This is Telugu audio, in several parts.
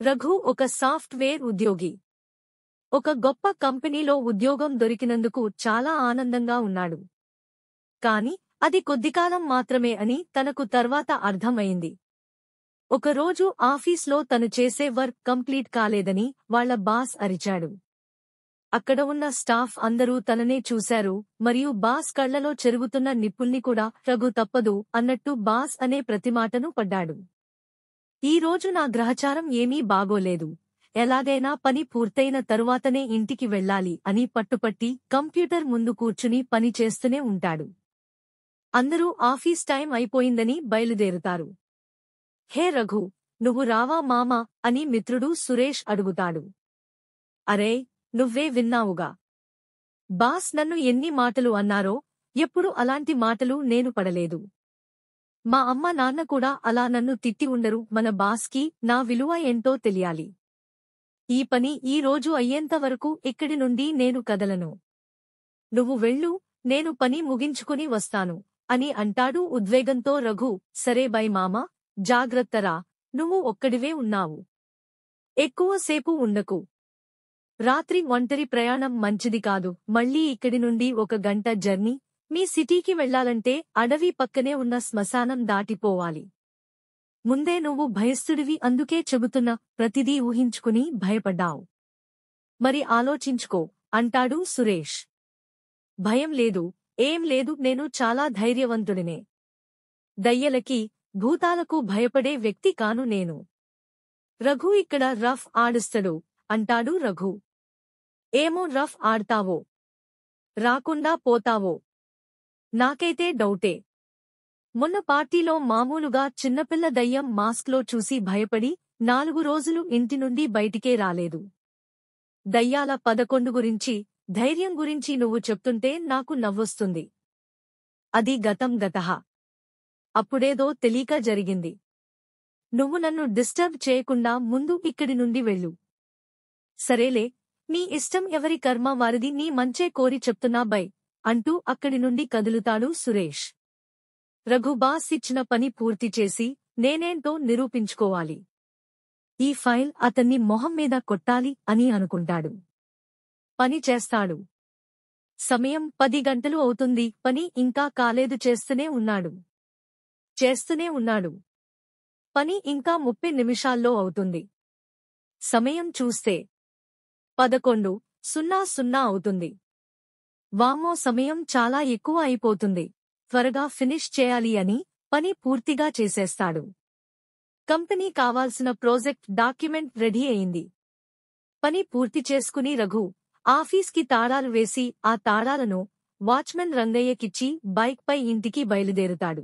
రఘు ఒక సాఫ్ట్వేర్ ఉద్యోగి. ఒక గొప్ప కంపెనీలో ఉద్యోగం దొరికినందుకు చాలా ఆనందంగా ఉన్నాడు. కాని అది కొద్దికాలం మాత్రమే అని తనకు తర్వాత అర్థమైంది. ఒకరోజు ఆఫీస్లో తను చేసే వర్క్ కంప్లీట్ కాలేదని వాళ్ల బాస్ అరిచాడు. అక్కడ ఉన్న స్టాఫ్ అందరూ తననే చూశారు మరియు బాస్ కళ్లలో చెరుగుతున్న నిప్పుల్ని కూడా రఘు తప్పదు అన్నట్టు బాస్ అనే ప్రతిమాటను పడ్డాడు. ఈ రోజు నా గ్రహచారం ఏమీ బాగోలేదు, ఎలాగైనా పని పూర్తయిన తరువాతనే ఇంటికి వెళ్ళాలి అని పట్టుపట్టి కంప్యూటర్ ముందు కూర్చుని పని చేస్తూనే ఉంటాడు. అందరూ ఆఫీస్ టైం అయిపోయిందని బయలుదేరుతారు. హే రఘు, నువ్వు రావా మామా అని మిత్రుడు సురేష్ అడుగుతాడు. అరే, నువ్వే విన్నావుగా, బాస్ నన్ను ఎన్ని మాటలు అన్నారో. ఎప్పుడు అలాంటి మాటలు నేను పడలేదు. మా అమ్మ నాన్న కూడా అలా నన్ను తిట్టి ఉండరు. మన బాస్కి నా విలువ ఏంటో తెలియాలి. ఈ పని ఈ రోజు అయ్యేంతవరకు ఇక్కడి నుండి నేను కదలను. నువ్వు వెళ్ళు, నేను పని ముగించుకుని వస్తాను అని అంటాడు ఉద్వేగంతో రఘు. సరే బై మామా, జాగ్రత్తరా, నువ్వు ఒక్కడివే ఉన్నావు, ఎక్కువసేపు ఉండకు. రాత్రి ఒంటరి ప్రయాణం మంచిది కాదు. మళ్ళీ ఇక్కడి నుండి 1 గంట జర్నీ. మీ సిటీకి వెళ్లాలంటే అడవి పక్కనే ఉన్న శ్మశానం దాటిపోవాలి. ముందే నువ్వు భయస్థుడివి, అందుకే చెబుతున్నా. ప్రతిదీ ఊహించుకుని భయపడ్డావు. మరి ఆలోచించుకో అంటాడు సురేష్. భయం లేదు, ఏం లేదు, నేను చాలా ధైర్యవంతుడినే. దయ్యలకి, భూతాలకు భయపడే వ్యక్తి కాను నేను. రఘు ఇక్కడ రఫ్ ఆడిస్తాడు అంటాడు రఘు. ఏమో రఫ్ ఆడతావో, రాకుండా పోతావో నాకైతే డౌటే. మొన్న పార్టీలో మామూలుగా చిన్నపిల్ల దయ్యం మాస్క్లో చూసి భయపడి 4 రోజులు ఇంటి నుండి బయటికే రాలేదు. దయ్యాల 11 గురించి, ధైర్యం గురించి నువ్వు చెప్తుంటే నాకు నవ్వొస్తుంది. అది గతం గతః. అప్పుడేదో తెలియక జరిగింది. నువ్వు నన్ను డిస్టర్బ్ చేయకుండా ముందు ఇక్కడి నుండి వెళ్ళు. సరేలే, నీ ఇష్టం, ఎవరి కర్మ వారిది, నీ మంచే కోరి చెప్తున్నా బై అంటూ అక్కడి నుండి కదులుతాడు సురేష్. రఘు బాస్ ఇచ్చిన పని పూర్తి చేసి నేనేంటో నిరూపించుకోవాలి. ఈ ఫైల్ అతన్ని మొహం మీద కొట్టాలి అని అనుకుంటాడు. పని చేస్తాడు. సమయం 10 గంటలు అవుతుంది. పని ఇంకా కాలేదు. చేస్తూనే ఉన్నాడు. పని ఇంకా 30 నిమిషాల్లో అవుతుంది. సమయం చూస్తే 11:00 అవుతుంది. వామ్మో, సమయం చాలా ఎక్కువ అయిపోతుంది. త్వరగా ఫినిష్ చేయాలి అని పని పూర్తిగా చేసేస్తాడు. కంపెనీ కావాల్సిన ప్రాజెక్ట్ డాక్యుమెంట్ రెడీ అయింది. పని పూర్తి చేసుకుని రఘు ఆఫీస్కి తాళాలు వేసి ఆ తాళాలను వాచ్మెన్ రంగయ్యకిచ్చి బైక్పై ఇంటికి బయలుదేరుతాడు.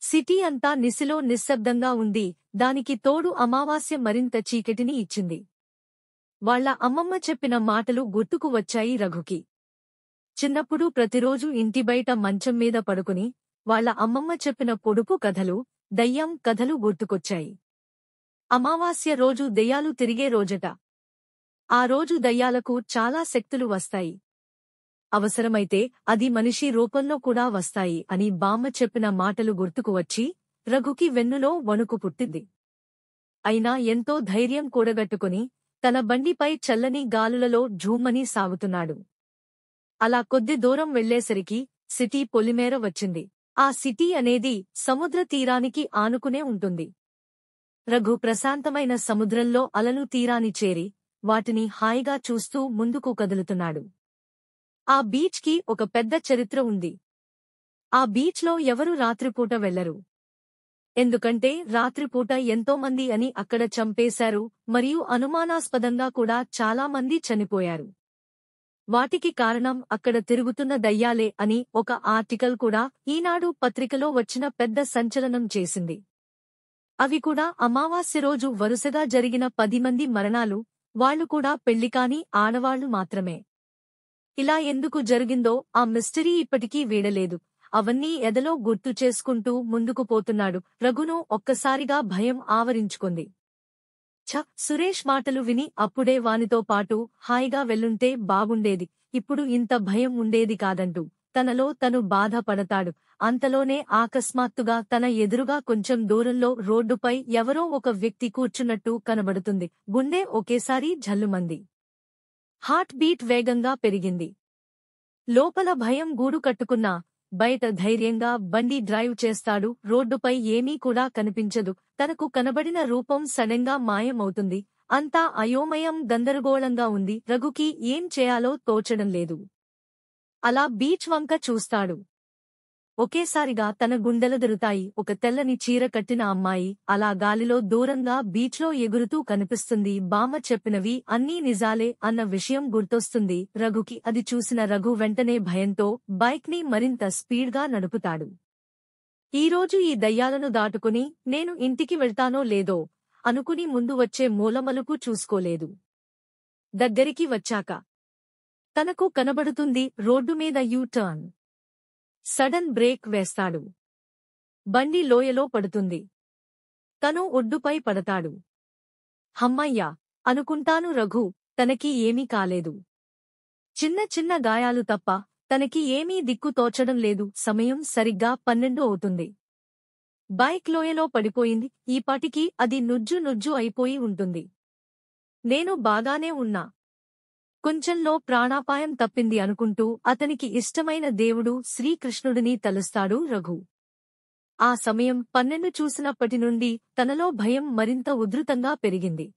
సిటీ అంతా నిసిలో నిశ్శబ్దంగా ఉంది. దానికి తోడు అమావాస్య మరింత చీకటిని ఇచ్చింది. వాళ్ల అమ్మమ్మ చెప్పిన మాటలు గుర్తుకు వచ్చాయి రఘుకి. చిన్నప్పుడు ప్రతిరోజు ఇంటి బయట మంచం మీద పడుకుని వాళ్ల అమ్మమ్మ చెప్పిన పొడుపు కథలు, దయ్యం కథలు గుర్తుకొచ్చాయి. అమావాస్య రోజు దెయ్యాలు తిరిగే రోజట. ఆ రోజు దయ్యాలకు చాలా శక్తులు వస్తాయి. అవసరమైతే అది మనిషి రూపంలో కూడా వస్తాయి అని బామ్మ చెప్పిన మాటలు గుర్తుకు వచ్చి రఘుకి వెన్నులో వణుకు పుట్టింది. అయినా ఎంతో ధైర్యం కూడగట్టుకుని తన బండిపై చల్లని గాలులలో ఝూమని సాగుతున్నాడు. అలా కొద్ది దూరం వెళ్లేసరికి సిటీ పొలిమేర వచ్చింది. ఆ సిటీ అనేది సముద్ర తీరానికి ఆనుకునే ఉంటుంది. రఘు ప్రశాంతమైన సముద్రంలో అలలు తీరాన్ని చేరి వాటిని హాయిగా చూస్తూ ముందుకు కదులుతున్నాడు. ఆ బీచ్కి ఒక పెద్ద చరిత్ర ఉంది. ఆ బీచ్లో ఎవరూ రాత్రిపూట వెళ్లరు. ఎందుకంటే రాత్రిపూట ఎంతోమంది అని అక్కడ చంపేశారు మరియు అనుమానాస్పదంగా కూడా చాలామంది చనిపోయారు. వాటికి కారణం అక్కడ తిరుగుతున్న దయ్యాలే అని ఒక ఆర్టికల్ కూడా ఈనాడు పత్రికలో వచ్చిన పెద్ద సంచలనం చేసింది. అవి కూడా అమావాస్య రోజు వరుసగా జరిగిన 10 మంది మరణాలు. వాళ్లు కూడా పెళ్లికాని ఆడవాళ్లు మాత్రమే. ఇలా ఎందుకు జరిగిందో ఆ మిస్టరీ ఇప్పటికీ వీడలేదు. అవన్నీ ఎదలో గుర్తు చేసుకుంటూ ముందుకు పోతున్నాడు. రఘును ఒక్కసారిగా భయం ఆవరించుకుంది. సురేష్ మాటలు విని అప్పుడే వానితో పాటు హాయిగా వెళ్ళుంటే బాగుండేది, ఇప్పుడు ఇంత భయం ఉండేది కాదంటూ తనలో తను బాధపడతాడు. అంతలోనే అకస్మాత్తుగా తన ఎదురుగా కొంచెం దూరంలో రోడ్డుపై ఎవరో ఒక వ్యక్తి కూర్చున్నట్టు కనబడుతుంది. గుండె ఒకేసారి ఝల్లుమంది. హార్ట్ బీట్ వేగంగా పెరిగింది. లోపల భయం గూడు కట్టుకున్నా బయట ధైర్యంగా బండి డ్రైవ్ చేస్తాడు. రోడ్డుపై ఏమీ కూడా కనిపించదు. తనకు కనబడిన రూపం సడన్గా మాయమవుతుంది. అంతా అయోమయం, గందరగోళంగా ఉంది. రఘుకి ఏం చేయాలో తోచడం లేదు. అలా బీచ్ వంక చూస్తాడు. ఒకేసారిగా తన గుండెలదరుతాయి. ఒక తెల్లని చీర కట్టిన అమ్మాయి అలా గాలిలో దూరంగా బీచ్లో ఎగురుతూ కనిపిస్తుంది. బామ్మ చెప్పినవి అన్నీ నిజాలే అన్న విషయం గుర్తొస్తుంది రఘుకి. అది చూసిన రఘు వెంటనే భయంతో బైక్ ని మరింత స్పీడ్గా నడుపుతాడు. ఈరోజు ఈ దయ్యాలను దాటుకుని నేను ఇంటికి వెళ్తానో లేదో అనుకుని ముందు వచ్చే మూలమలుపు చూసుకోలేదు. దగ్గరికి వచ్చాక తనకు కనబడుతుంది రోడ్డు మీద యూ టర్న్. సడన్ బ్రేక్ వేస్తాడు. బండి లోయలో పడుతుంది. తను ఒడ్డుపై పడతాడు. హమ్మయ్యా అనుకుంటాను రఘు. తనకి ఏమీ కాలేదు. చిన్న చిన్న గాయాలు తప్ప తనకి ఏమీ దిక్కు తోచడం లేదు. సమయం సరిగ్గా 12 అవుతుంది. బైక్ లోయలో పడిపోయింది. ఈపాటికి అది నుజ్జు నుజ్జు అయిపోయి ఉంటుంది. నేను బాగానే ఉన్నా. కొంచెంలో ప్రాణాపాయం తప్పింది అనుకుంటూ అతనికి ఇష్టమైన దేవుడు శ్రీకృష్ణుడిని తలుస్తాడు రఘు. ఆ సమయం 12 చూసినప్పటి నుండి తనలో భయం మరింత ఉధృతంగా పెరిగింది.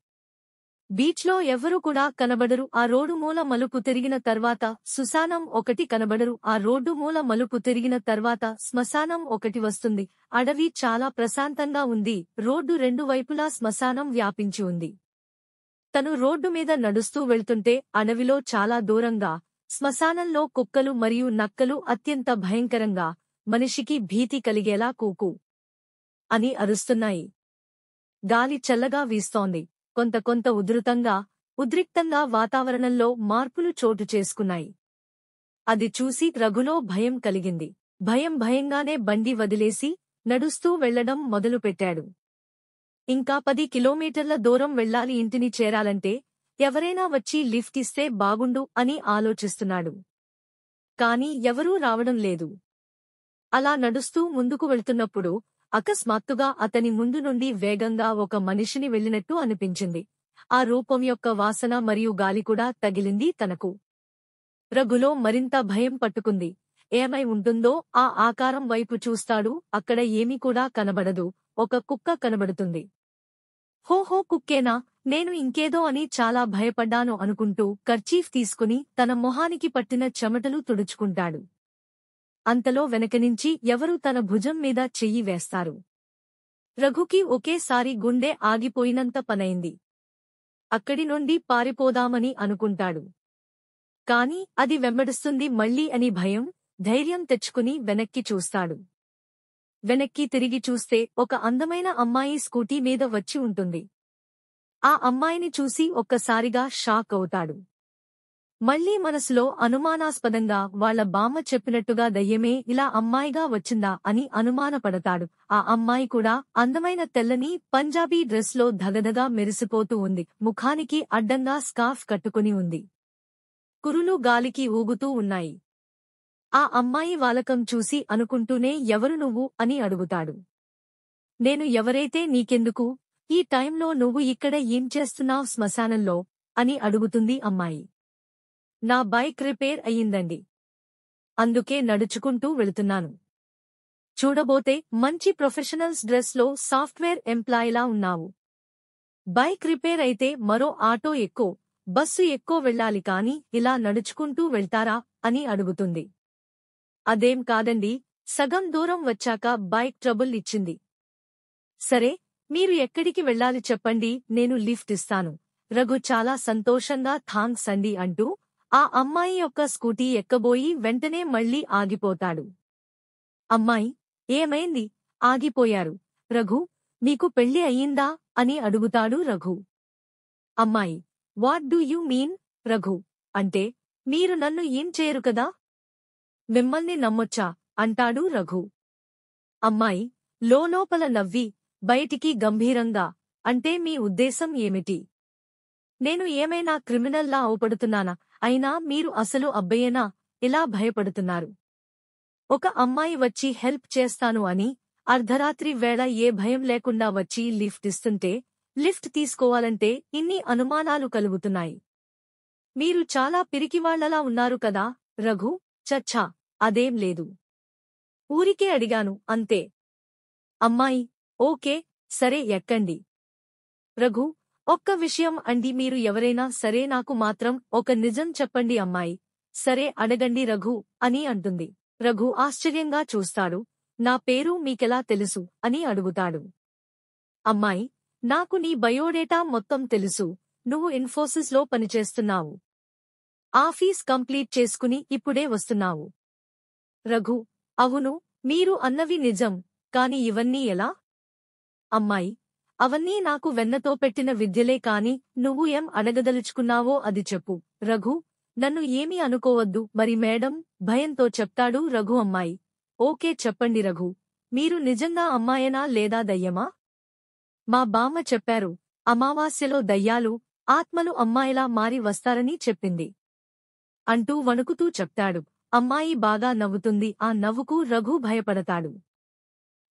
బీచ్లో ఎవ్వరూ కూడా కనబడరు. ఆ రోడ్డు మూల మలుపు తిరిగిన తర్వాత శ్మశానం ఒకటి కనబడరు. ఆ రోడ్డు మూల మలుపు తిరిగిన తర్వాత శ్మశానం ఒకటి వస్తుంది. అడవి చాలా ప్రశాంతంగా ఉంది. రోడ్డు రెండు వైపులా శ్మశానం వ్యాపించి ఉంది. తను రోడ్డు మీద నడుస్తూ వెళ్తుంటే అడవిలో చాలా దూరంగా శ్మశానంలో కుక్కలు మరియు నక్కలు అత్యంత భయంకరంగా మనిషికి భీతి కలిగేలా కూకు అని అరుస్తున్నాయి. గాలి చల్లగా వీస్తోంది. కొంత ఉద్రిక్తంగా వాతావరణంలో మార్పులు చోటు చేసుకున్నాయి. అది చూసి రఘులో భయం కలిగింది. భయంగానే బండి వదిలేసి నడుస్తూ వెళ్లడం మొదలుపెట్టాడు. ఇంకా 10 కిలోమీటర్ల దూరం వెళ్లాలి. ఇంటిని చేరాలంటే ఎవరైనా వచ్చి లిఫ్ట్ ఇస్తే బాగుండు అని ఆలోచిస్తున్నాడు. కాని ఎవరూ రావడం లేదు. అలా నడుస్తూ ముందుకు వెళ్తున్నప్పుడు అకస్మాత్తుగా అతని ముందు నుండి వేగంగా ఒక మనిషిని వెళ్లినట్టు అనిపించింది. ఆ రూపం యొక్క వాసన మరియు గాలి కూడా తగిలింది తనకు. రఘులో మరింత భయం పట్టుకుంది. ఏమై ఉంటుందో ఆ ఆకారం వైపు చూస్తాడు. అక్కడ ఏమీ కూడా కనబడదు. ఒక కుక్క కనబడుతుంది. హోహో కుక్కేనా, నేను ఇంకేదో అని చాలా భయపడ్డాను అనుకుంటూ కర్చీఫ్ తీసుకుని తన మొహానికి పట్టిన చెమటలు తుడుచుకుంటాడు. అంతలో వెనకనుంచి ఎవరూ తన భుజం మీద చెయ్యి వేస్తారు. రఘుకి ఒకేసారి గుండె ఆగిపోయినంత పనైంది. అక్కడి నుండి పారిపోదామని అనుకుంటాడు. కాని అది వెంబడిస్తుంది మళ్ళీ అని భయం. ధైర్యం తెచ్చుకుని వెనక్కి చూస్తాడు. వెనక్కి తిరిగి చూస్తే ఒక అందమైన అమ్మాయి స్కూటీ మీద వచ్చి ఉంటుంది. ఆ అమ్మాయిని చూసి ఒక్కసారిగా షాక్ అవుతాడు. మళ్లీ మనసులో అనుమానాస్పదంగా వాళ్ల బామ్మ చెప్పినట్టుగా దయ్యమే ఇలా అమ్మాయిగా వచ్చిందా అని అనుమానపడతాడు. ఆ అమ్మాయి కూడా అందమైన తెల్లని పంజాబీ డ్రెస్లో ధగధగా మెరిసిపోతూ ఉంది. ముఖానికి అడ్డంగా స్కార్ఫ్ కట్టుకుని ఉంది. కురులు గాలికి ఊగుతూ ఉన్నాయి. ఆ అమ్మాయి వాలకం చూసి అనుకుంటూనే ఎవరు నువ్వు అని అడుగుతాడు. నేను ఎవరైతే నీకెందుకు, ఈ టైంలో నువ్వు ఇక్కడ ఏం చేస్తున్నావ్ శ్మశానంలో అని అడుగుతుంది అమ్మాయి. నా బైక్ రిపేర్ అయ్యిందండి. అందుకే నడుచుకుంటూ వెళుతున్నాను. చూడబోతే మంచి ప్రొఫెషనల్స్ డ్రెస్లో సాఫ్ట్వేర్ ఎంప్లాయీలా ఉన్నావు. బైక్ రిపేర్ అయితే మరో ఆటో ఎక్కో, బస్సు ఎక్కో వెళ్ళాలి కాని ఇలా నడుచుకుంటూ వెళ్తారా అని అడుగుతుంది. అదేం కాదండి, సగం దూరం వచ్చాక బైక్ ట్రబుల్ ఇచ్చింది. సరే, మీరు ఎక్కడికి వెళ్ళాలి చెప్పండి, నేను లిఫ్ట్ ఇస్తాను. రఘు చాలా సంతోషంగా థాంక్స్ అండి అంటూ ఆ అమ్మాయి యొక్క స్కూటీ ఎక్కబోయి వెంటనే మళ్లీ ఆగిపోతాడు. అమ్మాయి, ఏమైంది, ఆగిపోయారు? రఘు, మీకు పెళ్లి అయ్యిందా అని అడుగుతాడు రఘు. అమ్మాయి, what do you mean Raghu, అంటే మీరు నన్ను ఏం చేయరు కదా, మిమ్మల్ని నమ్మొచ్చా అంటాడు రఘు. అమ్మాయి లోలోపల నవ్వి బయటికి గంభీరంగా, అంటే మీ ఉద్దేశం ఏమిటి? నేను ఏమైనా క్రిమినల్లా అవుపడుతున్నానా? అయినా మీరు అసలు అబ్బయ్యేనా, ఇలా భయపడుతున్నారు? ఒక అమ్మాయి వచ్చి హెల్ప్ చేస్తాను అని అర్ధరాత్రి వేళ ఏ భయం లేకుండా వచ్చి లిఫ్ట్ ఇస్తుంటే లిఫ్ట్ తీసుకోవాలంటే ఇన్ని అనుమానాలు కలుగుతున్నాయి. మీరు చాలా పిరికివాళ్లలా ఉన్నారు కదా రఘు. చచ్చా, అదేం లేదు. ఊరికే అడిగాను అంతే. అమ్మాయి: ఓకే, సరే ఎక్కండి. రఘు: ఒక్క విషయం అండి, మీరు ఎవరైనా సరే నాకు మాత్రం ఒక నిజం చెప్పండి. అమ్మాయి: సరే అడగండి రఘు అని అంటుంది. రఘు ఆశ్చర్యంగా చూస్తాడు. నా పేరు మీకెలా తెలుసు అని అడుగుతాడు. అమ్మాయి: నాకు నీ బయోడేటా మొత్తం తెలుసు. నువ్వు ఇన్ఫోసిస్లో పనిచేస్తున్నావు. ఆఫీస్ కంప్లీట్ చేసుకుని ఇప్పుడే వస్తున్నావు. రఘు: అవును, మీరు అన్నవి నిజం, కాని ఇవన్నీ ఎలా? అమ్మాయి: అవన్నీ నాకు వెన్నతో పెట్టిన విద్యలే, కాని నువ్వు ఏం అడగదలుచుకున్నావో అది చెప్పు. రఘు: నన్ను ఏమీ అనుకోవద్దు మరి మేడం, భయంతో చెప్తాడు రఘు. అమ్మాయి: ఓకే చెప్పండి రఘు, మీరు నిజంగా అమ్మాయేనా లేదా దయ్యమా? మా బామ్మ చెప్పారు, అమావాస్యలో దయ్యాలు, ఆత్మలు అమ్మాయిలా మారి వస్తారని చెప్పింది అంటూ వణుకుతూ చెప్తాడు. అమ్మాయి బాగా నవ్వుతుంది. ఆ నవ్వుకు రఘు భయపడతాడు.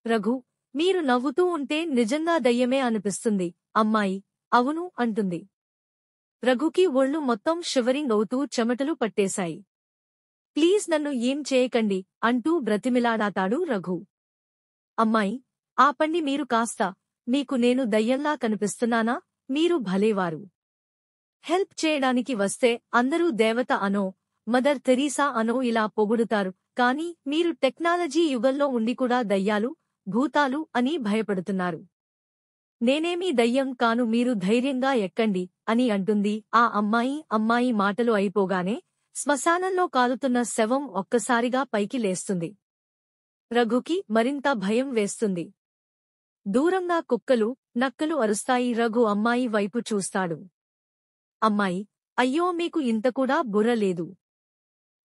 రఘు: మీరు నవ్వుతూ ఉంటే నిజంగా దయ్యమే అనిపిస్తుంది. అమ్మాయి: అవును అంటుంది. రఘుకి ఒళ్ళు మొత్తం షివరింగ్ అవుతూ చెమటలు పట్టేశాయి. ప్లీజ్ నన్ను ఏం చేయకండి అంటూ బ్రతిమిలాడాతాడు రఘు. అమ్మాయి: ఆపండి మీరు కాస్త. మీకు నేను దయ్యంలా కనిపిస్తున్నానా? మీరు భలేవారు. హెల్ప్ చేయడానికి వస్తే అందరూ దేవత అనో, మదర్ తెరీసా అనో ఇలా పొగుడుతారు, కాని మీరు టెక్నాలజీ యుగంలో ఉండి కూడా దయ్యాలు, భూతాలు అని భయపడుతున్నారు. నేనేమీ దయ్యం కాను, మీరు ధైర్యంగా ఎక్కండి అని అంటుంది ఆ అమ్మాయి. అమ్మాయి మాటలు అయిపోగానే శ్మశానంలో కాలుతున్న శవం ఒక్కసారిగా పైకి లేస్తుంది. రఘుకి మరింత భయం వేస్తుంది. దూరంగా కుక్కలు, నక్కలు అరుస్తాయి. రఘు అమ్మాయి వైపు చూస్తాడు. అమ్మాయి: అయ్యో, మీకు ఇంతకూడా బుర్ర లేదు.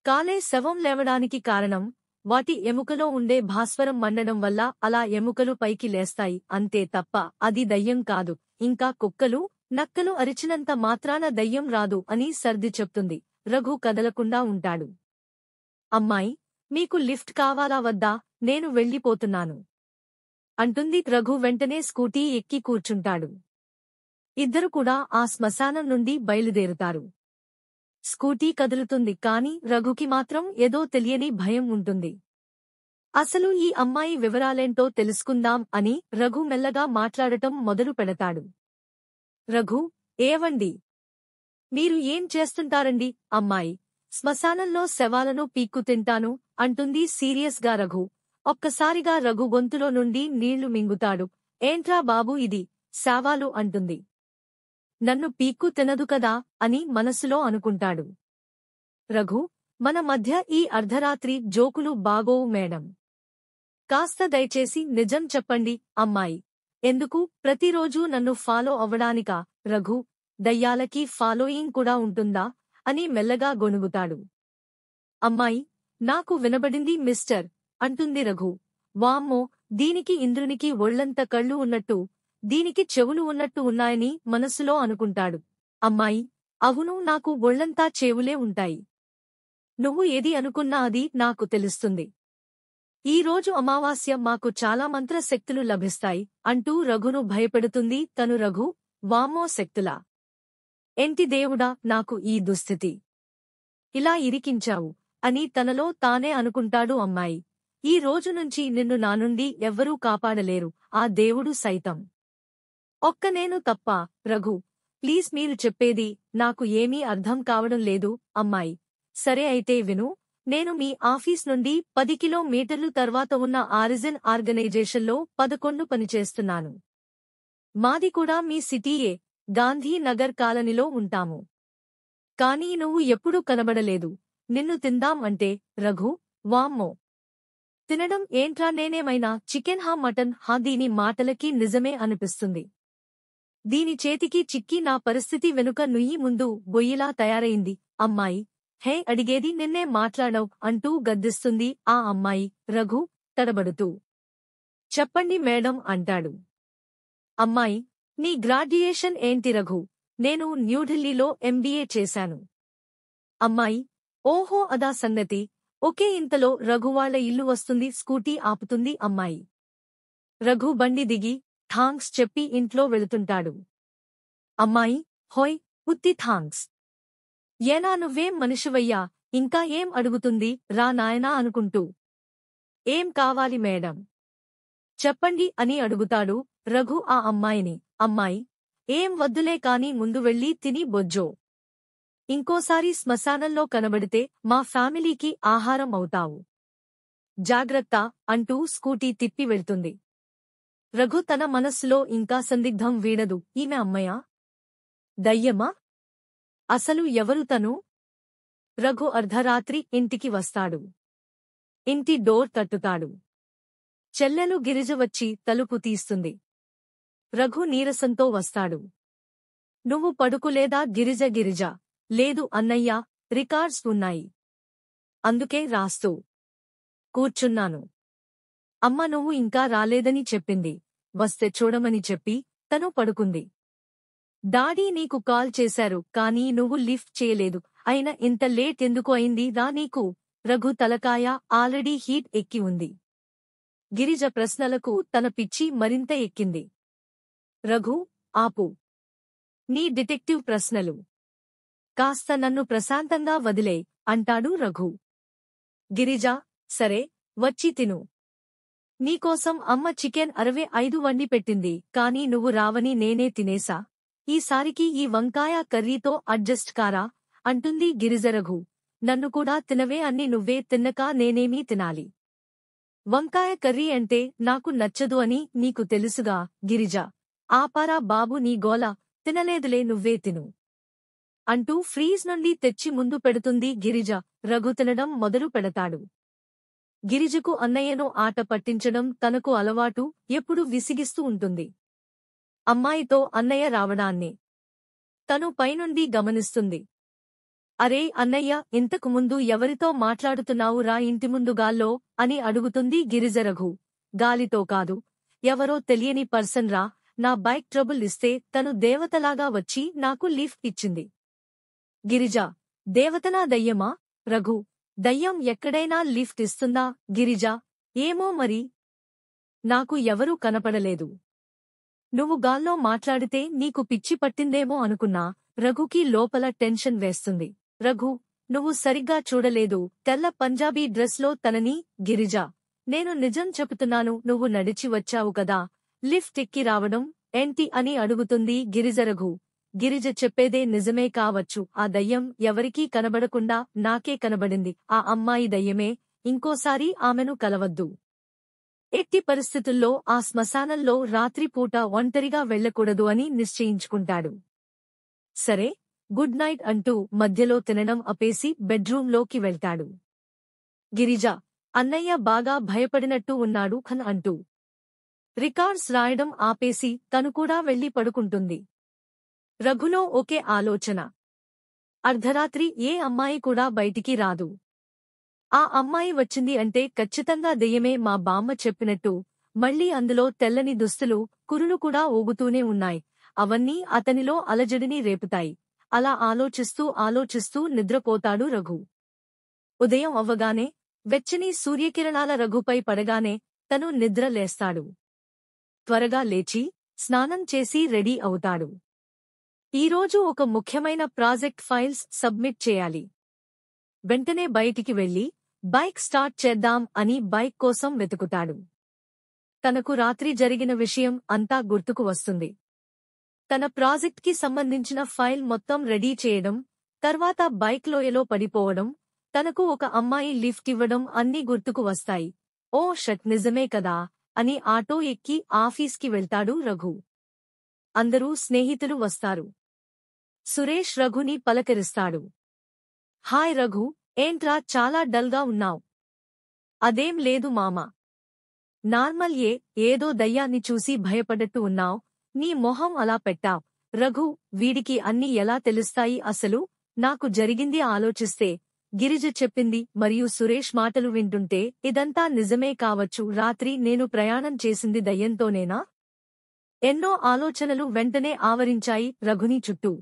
కాలే శవం లేవడానికి కారణం వాటి ఎముకలో ఉండే భాస్వరం మండడం వల్ల అలా ఎముకలు పైకి లేస్తాయి అంతే తప్ప అది దయ్యం కాదు. ఇంకా కుక్కలు, నక్కలు అరిచినంత మాత్రాన దయ్యం రాదు అని సర్ది చెప్తుంది. రఘు కదలకుండా ఉంటాడు. అమ్మాయి: మీకు లిఫ్ట్ కావాలా వద్దా? నేను వెళ్ళిపోతున్నాను అంటుంది. రఘు వెంటనే స్కూటీ ఎక్కి కూర్చుంటాడు. ఇద్దరు కూడా ఆ శ్మశానం నుండి బయలుదేరుతారు. స్కూటీ కదులుతుంది, కాని రఘుకి మాత్రం ఏదో తెలియని భయం ఉంటుంది. అసలు ఈ అమ్మాయి వివరాలేంటో తెలుసుకుందాం అని రఘు మెల్లగా మాట్లాడటం మొదలు పెడతాడు. రఘు: ఏవండి, మీరు ఏం చేస్తుంటారండి? అమ్మాయి: శ్మశానంలో శవాలను పీక్కు తింటాను అంటుంది సీరియస్గా. రఘు ఒక్కసారిగా రఘు గొంతులో నుండి నీళ్లు మింగుతాడు. ఏంట్రా బాబూ ఇది, శవాలు అంటుంది. నన్ను పీక్కు తినదు కదా అని మనసులో అనుకుంటాడు. రఘు: మన మధ్య ఈ అర్ధరాత్రి జోకులు బాగోవు మేడం. కాస్త దయచేసి నిజం చెప్పండి. అమ్మాయి: ఎందుకు, ప్రతిరోజూ నన్ను ఫాలో అవ్వడానికా? రఘు: దయ్యాలకి ఫాలోయింగ్ కూడా ఉంటుందా అని మెల్లగా గొణుగుతాడు. అమ్మాయి: నాకు వినబడింది మిస్టర్ అంటుంది. రఘు: వామ్మో, దీనికి ఇంద్రునికి ఒళ్లంత కళ్ళు ఉన్నట్టు, దీనికి చెవులు ఉన్నట్టు ఉన్నాయని మనసులో అనుకుంటాడు. అమ్మాయి: అవును, నాకు ఒళ్లంతా చెవులే ఉంటాయి. నువ్వు ఏది అనుకున్నా అది నాకు తెలుస్తుంది. ఈ రోజు అమావాస్య, మాకు చాలా మంత్ర శక్తులు లభిస్తాయి అంటూ రఘును భయపెడుతుంది తను. రఘు: వామ్మో, శక్తులా? ఎంటి దేవుడా, నాకు ఈ దుస్థితి ఇలా ఇరికించావు అని తనలో తానే అనుకుంటాడు. అమ్మాయి: ఈ రోజు నుంచి నిన్ను నా నుండి ఎవ్వరూ కాపాడలేరు, ఆ దేవుడు సైతం. ఒక్క నేను తప్ప. రఘు: ప్లీజ్ మీరు చెప్పేది నాకు ఏమీ అర్థం కావడం లేదు. అమ్మాయి: సరే అయితే విను, నేను మీ ఆఫీస్ నుండి 10 కిలోమీటర్లు తర్వాత ఉన్న ఆరిజిన్ ఆర్గనైజేషన్లో 11 పనిచేస్తున్నాను. మాది కూడా మీ సిటీయే, గాంధీనగర్ కాలనీలో ఉంటాము. కానీ నువ్వు ఎప్పుడూ కనబడలేదు. నిన్ను తిందాం అంటే. రఘు: వామ్మో, తినడం ఏంట్రా, నేనేమైనా చికెన్ హా మటన్ హా? దీని మాటలకి నిజమే అనిపిస్తుంది. దీని చేతికి చిక్కి నా పరిస్థితి వెనుక నుయ్యి ముందు గొయ్యిలా తయారైంది. అమ్మాయి: హే, అడిగేది నిన్నే, మాట్లాడవ్ అంటూ గద్దిస్తుంది ఆ అమ్మాయి. రఘు తడబడుతూ: చెప్పండి మేడం అంటాడు. అమ్మాయి: నీ గ్రాడ్యుయేషన్ ఏంటి? రఘు: నేను న్యూఢిల్లీలో MBA చేశాను. అమ్మాయి: ఓహో, అదా సంగతి. ఒకే ఇంతలో రఘు వాళ్ళ ఇల్లు వస్తుంది. స్కూటీ ఆపుతుంది అమ్మాయి. రఘు బండి దిగి థాంక్స్ చెప్పి ఇంట్లో వెళుతుంటాడు. అమ్మాయి, హోయ్, ఉత్తి థాంక్స్. ఏనా నువ్వేం మనిషివయ్యా, ఇంకా ఏం అడుగుతుంది రా నాయనా అనుకుంటూ. ఏం కావాలి మేడం, చెప్పండి అని అడుగుతాడు రఘు ఆ అమ్మాయిని. అమ్మాయి, ఏం వద్దులే కాని ముందు వెళ్ళి తిని బొజ్జో. ఇంకోసారి శ్మశానంలో కనబడితే మా ఫ్యామిలీకి ఆహారం అవుతావు. జాగ్రత్త అంటూ స్కూటీ తిప్పి వెళ్తుంది. రఘు తన మనస్సులో ఇంకా సందిగ్ధం వీడదు. ఈమె అమ్మయా, దయ్యమా, అసలు ఎవరు తను? రఘు అర్ధరాత్రి ఇంటికి వస్తాడు. ఇంటి డోర్ తట్టుతాడు. చెల్లెలు గిరిజ వచ్చి తలుపు తీస్తుంది. రఘు నీరసంతో వస్తాడు. నువ్వు పడుకోలేదా గిరిజ? గిరిజ, లేదు అన్నయ్యా, రికార్డ్స్ ఉన్నాయి, అందుకే రాస్తూ కూర్చున్నాను. అమ్మ నువ్వు ఇంకా రాలేదని చెప్పింది, వస్తే చూడమని చెప్పి తను పడుకుంది. డాడీ నీకు కాల్ చేశారు కానీ నువ్వు లిఫ్ట్ చేయలేదు. అయినా ఇంత లేట్ ఎందుకు అయింది రా నీకు? రఘు తలకాయ ఆల్రెడీ హీట్ ఎక్కి ఉంది. గిరిజ ప్రశ్నలకు తన పిచ్చి మరింత ఎక్కింది. రఘు, ఆపు నీ డిటెక్టివ్ ప్రశ్నలు, కాస్త నన్ను ప్రశాంతంగా వదిలే అంటాడు రఘు. గిరిజ, సరే వచ్చి తిను. నీకోసం అమ్మ చికెన్ 65 వండి పెట్టింది కానీ నువ్వు రావని నేనే తినేసా. ఈసారికి ఈ వంకాయ కర్రీతో అడ్జస్ట్ కారా అంటుంది గిరిజ. రఘు, నన్ను కూడా తినవే, అన్ని నువ్వే తిన్నక నేనేమీ తినాలి? వంకాయ కర్రీ అంటే నాకు నచ్చదు అని నీకు తెలుసుగా. గిరిజ, ఆపారా బాబు నీ గోల, తినలేదులే నువ్వే తిను అంటూ ఫ్రీజ్ నుండి తెచ్చి ముందు పెడుతుంది గిరిజ. రఘు తినడం మొదలు పెడతాడు. గిరిజకు అన్నయ్యను ఆట పట్టించడం తనకు అలవాటు, ఎప్పుడు విసిగిస్తూ ఉంటుంది. అమ్మాయితో అన్నయ్య రావడాన్ని తను పైనుండి గమనిస్తుంది. అరే అన్నయ్య, ఇంతకు ముందు ఎవరితో మాట్లాడుతున్నావు రా ఇంటి ముందు గాల్లో అని అడుగుతుంది గిరిజ. రఘు, గాలితో కాదు, ఎవరో తెలియని పర్సన్ రా, నా బైక్ ట్రబుల్ ఇస్తే తను దేవతలాగా వచ్చి నాకు లిఫ్ట్ ఇచ్చింది. గిరిజ, దేవతనా దయ్యమా? రఘు, దయ్యం ఎక్కడైనా లిఫ్ట్ ఇస్తుందా? గిరిజ, ఏమో మరి, నాకు ఎవరూ కనపడలేదు. నువ్వు గాల్లో మాట్లాడితే నీకు పిచ్చి పట్టిందేమో అనుకున్నా. రఘుకి లోపల టెన్షన్ వేస్తుంది. రఘు, నువ్వు సరిగ్గా చూడలేదు, తెల్ల పంజాబీ డ్రెస్లో తనని. గిరిజ, నేను నిజం చెబుతున్నాను, నువ్వు నడిచి వచ్చావు కదా, లిఫ్ట్ ఎక్కి రావడం ఏంటి అని అడుగుతుంది గిరిజ. రఘు, గిరిజ చెప్పేదే నిజమే కావచ్చు, ఆ దయ్యం ఎవరికీ కనబడకుండా నాకే కనబడింది. ఆ అమ్మాయి దయ్యమే, ఇంకోసారి ఆమెను కలవద్దు. ఎట్టి పరిస్థితుల్లో ఆ శ్మశానంలో రాత్రిపూట ఒంటరిగా వెళ్లకూడదు అని నిశ్చయించుకుంటాడు. సరే, గుడ్ నైట్ అంటూ మధ్యలో తినడం ఆపేసి బెడ్రూంలోకి వెళ్తాడు. గిరిజ, అన్నయ్య బాగా భయపడినట్టు ఉన్నాడు ఖన్ అంటూ రికార్డ్స్ రాయడం ఆపేసి తను కూడా వెళ్లి పడుకుంటుంది. రఘులో ఒకే ఆలోచన, అర్ధరాత్రి ఏ అమ్మాయి కూడా బయటికి రాదు. ఆ అమ్మాయి వచ్చింది అంటే ఖచ్చితంగా దెయ్యమే, మా బామ్మ చెప్పినట్టు. మళ్లీ అందులో తెల్లని దుస్తులు, కురులు కూడా ఊగుతూనే ఉన్నాయి. అవన్నీ అతనిలో అలజడిని రేపుతాయి. అలా ఆలోచిస్తూ నిద్రపోతాడు రఘు. ఉదయం అవ్వగానే వెచ్చని సూర్యకిరణాల రఘుపై పడగానే తను నిద్ర లేస్తాడు. త్వరగా లేచి స్నానం చేసి రెడీ అవుతాడు. ఈరోజు ఒక ముఖ్యమైన ప్రాజెక్ట్ ఫైల్స్ సబ్మిట్ చేయాలి. వెంటనే బయటికి వెళ్లి బైక్ స్టార్ట్ చేద్దాం అని బైక్ కోసం వెతుకుతాడు. తనకు రాత్రి జరిగిన విషయం అంతా గుర్తుకు వస్తుంది. తన ప్రాజెక్ట్కి సంబంధించిన ఫైల్ మొత్తం రెడీ చేయడం, తర్వాత బైక్ లోయలో పడిపోవడం, తనకు ఒక అమ్మాయి లిఫ్ట్ ఇవ్వడం అన్నీ గుర్తుకు వస్తాయి. ఓ షట్, నిజమే కదా అని ఆటో ఎక్కి ఆఫీస్కి వెళ్తాడు రఘు. అందరూ స్నేహితులు వస్తారు. సురేష్ రఘుని పలకరిస్తాడు. హాయ్ రఘు, ఏంట్రా చాలా డల్గా ఉన్నావ్? అదేం లేదు మామా, నార్మల్ ఏదో దయ్యాన్ని చూసి భయపడ్డట్టు ఉన్నావ్, నీ మొహం అలా పెట్టావ్. రఘు, వీడికి అన్నీ ఎలా తెలుస్తాయి అసలు? నాకు జరిగింది ఆలోచిస్తే గిరిజ చెప్పింది మరియు సురేష్ మాటలు వింటుంటే ఇదంతా నిజమే కావచ్చు. రాత్రి నేను ప్రయాణం చేసింది దయ్యంతోనేనా? ఎన్నో ఆలోచనలు వెంటనే ఆవరించాయి రఘుని చుట్టూ.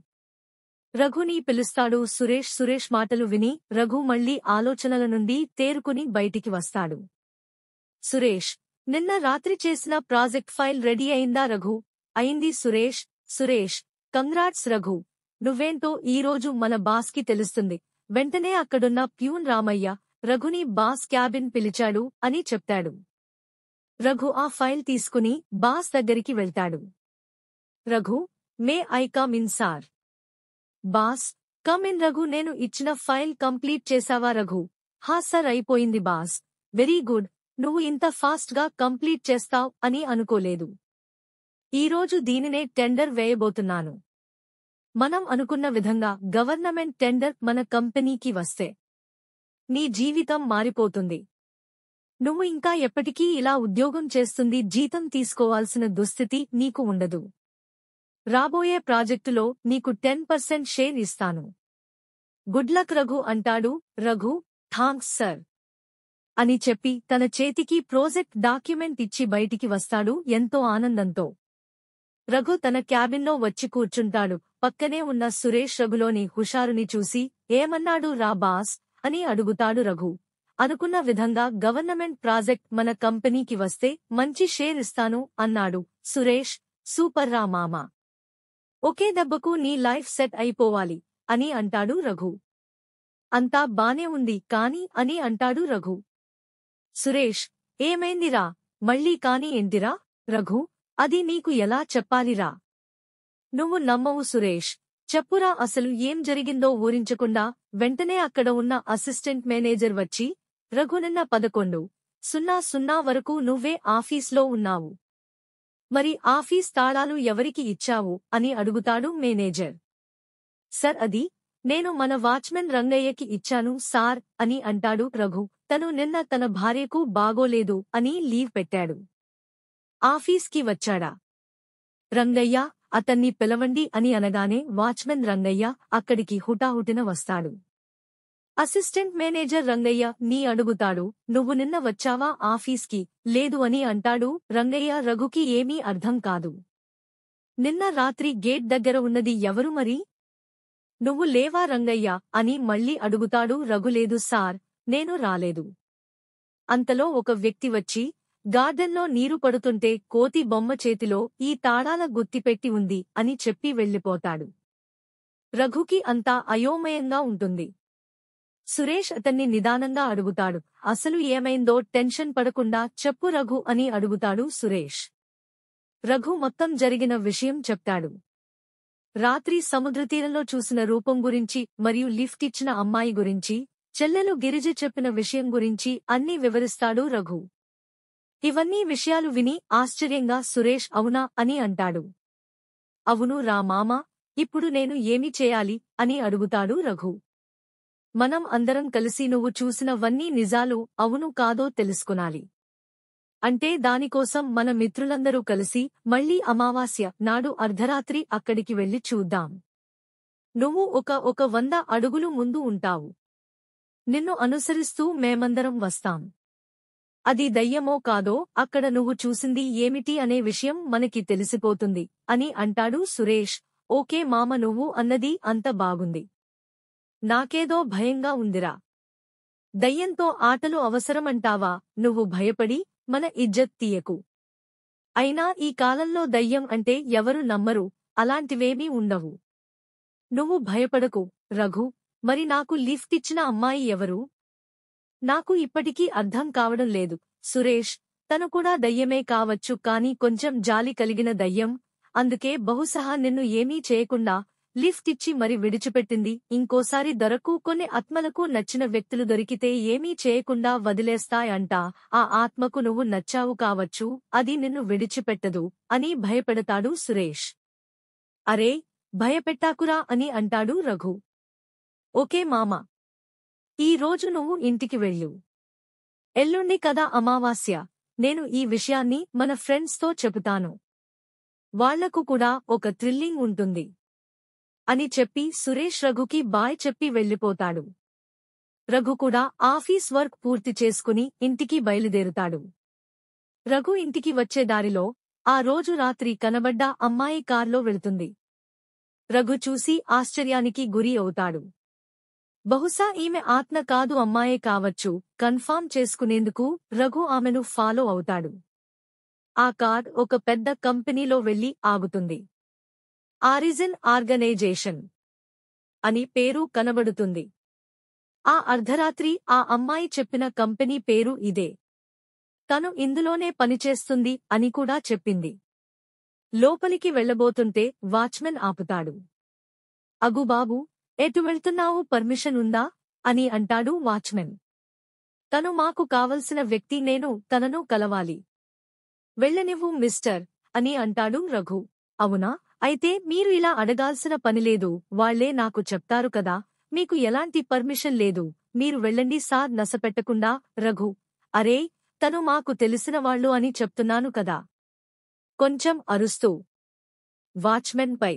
రఘుని పిలుస్తాడు సురేష్. సురేష్ మాటలు విని రఘు మళ్లీ ఆలోచనల నుండి తేరుకుని బయటికి వస్తాడు. సురేష్, నిన్న రాత్రి చేసిన ప్రాజెక్ట్ ఫైల్ రెడీ అయిందా? రఘు, అయింది సురేష్. సురేష్, కంగ్రాట్స్ రఘు, నువ్వేంటో ఈరోజు మన బాస్కి తెలుస్తుంది. వెంటనే అక్కడున్న ప్యూన్ రామయ్య రఘుని బాస్ క్యాబిన్ పిలిచాడు అని చెప్తాడు. రఘు ఆ ఫైల్ తీసుకుని బాస్ దగ్గరికి వెళ్తాడు. Raghu, may I come in sir? Boss, come in Raghu. నేను ఇచ్చిన ఫైల్ కంప్లీట్ చేశావా? రఘు, హా సర్, అయిపోయింది బాస్. వెరీ గుడ్, నువ్వు ఇంత ఫాస్ట్ గా కంప్లీట్ చేస్తావ్ అని అనుకోలేదు. ఈరోజు దీనినే టెండర్ వేయబోతున్నాను. మనం అనుకున్న విధంగా గవర్నమెంట్ టెండర్ మన కంపెనీకి వస్తే నీ జీవితం మారిపోతుంది. నువ్వు ఇంకా ఎప్పటికీ ఇలా ఉద్యోగం చేస్తుంది జీతం తీసుకోవాల్సిన దుస్థితి నీకు ఉండదు. రాబోయే ప్రాజెక్టులో నీకు 10% షేర్ ఇస్తాను. గుడ్ లక్ రఘు అంటాడు. రఘు, థాంక్స్ సర్ అని చెప్పి తన చేతికి ప్రాజెక్ట్ డాక్యుమెంట్ ఇచ్చి బయటికి వస్తాడు ఎంతో ఆనందంతో. రఘు తన క్యాబిన్లో వచ్చి కూర్చుంటాడు. పక్కనే ఉన్న సురేష్ రఘులోని హుషారుని చూసి ఏమన్నాడు రా బాస్ అని అడుగుతాడు. రఘు, అనుకున్న విధంగా గవర్నమెంట్ ప్రాజెక్ట్ మన కంపెనీకి వస్తే మంచి షేర్ ఇస్తాను అన్నాడు. సురేష్, సూపర్ రా మామా, ఒకే దెబ్బకు నీ లైఫ్ సెట్ అయిపోవాలి అని అంటాడు రఘు. అంతా బానే ఉంది కాని అని అంటాడు రఘు. సురేష్, ఏమైందిరా మళ్ళీ కాని ఏంటిరా? రఘు, అది నీకు ఎలా చెప్పాలిరా? నువ్వు నమ్మవు సురేష్, చెప్పురా అసలు ఏం జరిగిందో ఊరించకుండా వెంటనే అక్కడ ఉన్న అసిస్టెంట్ మేనేజర్ వచ్చి, రఘు నిన్న 11:00 వరకు నువ్వే ఆఫీస్లో ఉన్నావు. మరి ఆఫీస్ తాళాలు ఎవరికి ఇచ్చావు అని అడుగుతాడు మేనేజర్. సర్, అది నేను మన వాచ్మెన్ రంగయ్యకి ఇచ్చాను సార్ అని అంటాడు రఘు. తను నిన్న తన భార్యకు బాగోలేదు అని లీవ్ పెట్టాడు. ఆఫీస్కి వచ్చాడా? రంగయ్య, అతన్ని పిలవండి అని అనగానే వాచ్మెన్ రంగయ్య అక్కడికి హుటాహుటిన వస్తాడు. అసిస్టెంట్ మేనేజర్ రంగయ్య నీ అడుగుతాడు, నువ్వు నిన్న వచ్చావా ఆఫీస్కి? లేదు అని అంటాడు రంగయ్య. రఘుకి ఏమీ అర్థం కాదు. నిన్న రాత్రి గేట్ దగ్గర ఉన్నది ఎవరు మరి? నువ్వు లేవా రంగయ్య అని మళ్ళీ అడుగుతాడు రఘు. లేదు సార్, నేను రాలేదు. అంతలో ఒక వ్యక్తి వచ్చి, గార్డెన్లో నీరు పడుతుంటే కోతి బొమ్మ చేతిలో ఈ తాళాల గుత్తిపెట్టి ఉంది అని చెప్పి వెళ్ళిపోతాడు. రఘుకి అంతా అయోమయంగా ఉంటుంది. సురేష్ అతన్ని నిదానంగా అడుగుతాడు. అసలు ఏమైందో టెన్షన్ పడకుండా చెప్పు రఘు అని అడుగుతాడు సురేష్. రఘు మొత్తం జరిగిన విషయం చెప్తాడు. రాత్రి సముద్రతీరంలో చూసిన రూపం గురించి మరియు లిఫ్ట్ ఇచ్చిన అమ్మాయి గురించి, చెల్లెలు గిరిజ చెప్పిన విషయం గురించి అన్నీ వివరిస్తాడు రఘు. ఇవన్నీ విషయాలు విని ఆశ్చర్యంగా సురేష్ అవునా అని అంటాడు. అవును రా మామా, ఇప్పుడు నేను ఏమి చేయాలి అని అడుగుతాడు రఘు. మనం అందరం కలిసి నువ్వు చూసినవన్నీ నిజాలు అవును కాదో తెలుసుకునాలి. అంటే దానికోసం మన మిత్రులందరూ కలిసి మళ్లీ అమావాస్య నాడు అర్ధరాత్రి అక్కడికి వెళ్లి చూద్దాం. నువ్వు ఒక 100 అడుగులు ముందు ఉంటావు. నిన్ను అనుసరిస్తూ మేమందరం వస్తాం. అది దయ్యమో కాదో అక్కడ నువ్వు చూసింది ఏమిటి అనే విషయం మనకి తెలిసిపోతుంది అని అంటాడు సురేష్. ఓకే మామ, నువ్వు అన్నది అంత బాగుంది. నాకేదో భయంగా ఉందిరా. దయ్యంతో ఆటలు అవసరమంటావా? నువ్వు భయపడి మన ఇజ్జత్ తీయకు. అయినా ఈ కాలంలో దయ్యం అంటే ఎవరు నమ్మరు, అలాంటివేమీ ఉండవు. నువ్వు భయపడకు రఘు. మరి నాకు లిఫ్ట్ ఇచ్చిన అమ్మాయి ఎవరు? నాకు ఇప్పటికీ అర్థం కావడం లేదు సురేష్. తను కూడా దయ్యమే కావచ్చు, కాని కొంచెం జాలి కలిగిన దయ్యం. అందుకే బహుశా నిన్ను ఏమీ చేయకుండా లిఫ్ట్ ఇచ్చి మరి విడిచిపెట్టింది. ఇంకోసారి దొరకు కొన్ని ఆత్మలకు నచ్చిన వ్యక్తులు దొరికితే ఏమీ చేయకుండా వదిలేస్తాయంట. ఆ ఆత్మకు నువ్వు నచ్చావు కావచ్చు, అది నిన్ను విడిచిపెట్టదు అని భయపెడతాడు సురేష్. అరే, భయపెట్టాకురా అని అంటాడు రఘు. ఓకే మామా, ఈ రోజు నువ్వు ఇంటికి వెళ్ళు. ఎల్లుండి కదా అమావాస్య, నేను ఈ విషయాన్ని మన ఫ్రెండ్స్తో చెబుతాను. వాళ్లకు కూడా ఒక థ్రిల్లింగ్ ఉంటుంది అని చెప్పి సురేష్ రఘుకి బాయ్ చెప్పి వెళ్ళిపోతాడు. రఘు కూడా ఆఫీస్ వర్క్ పూర్తి చేసుకుని ఇంటికి బయలుదేరుతాడు. రఘు ఇంటికి వచ్చే దారిలో ఆ రోజు రాత్రి కనబడ్డ అమ్మాయి కార్లో వెళుతుంది. రఘు చూసి ఆశ్చర్యానికి గురి అవుతాడు. బహుశా ఈమె ఆత్మ కాదు అమ్మాయే కావచ్చు కన్ఫర్మ్ చేసుకునేందుకు రఘు ఆమెను ఫాలో అవుతాడు. ఆ కార్ ఒక పెద్ద కంపెనీలో వెళ్లి ఆగుతుంది. ఆరిజిన్ ఆర్గనైజేషన్ అని పేరు కనబడుతుంది. ఆ అర్ధరాత్రి ఆ అమ్మాయి చెప్పిన కంపెనీ పేరు ఇదే. తను ఇందులోనే పనిచేస్తుంది అని కూడా చెప్పింది. లోపలికి వెళ్లబోతుంటే వాచ్మెన్ ఆపుతాడు. అగు బాబూ, ఎటు వెళ్తున్నావు, పర్మిషన్ ఉందా అని అంటాడు వాచ్మెన్. తను మాకు కావలసిన వ్యక్తి, నేను తనను కలవాలి. వెళ్ళనివ్వు మిస్టర్ అని అంటాడు రఘు. అవునా, అయితే మీరు ఇలా అడగాల్సిన పనిలేదు, వాళ్లే నాకు చెప్తారు కదా, మీకు ఎలాంటి పర్మిషన్ లేదు, మీరు వెళ్ళండి సార్ నసపెట్టకుండా. రఘు: అరే, తను మాకు తెలిసిన వాళ్ళు అని చెప్తున్నాను కదా. కొంచెం అరుస్తూ వాచ్మెన్ పై.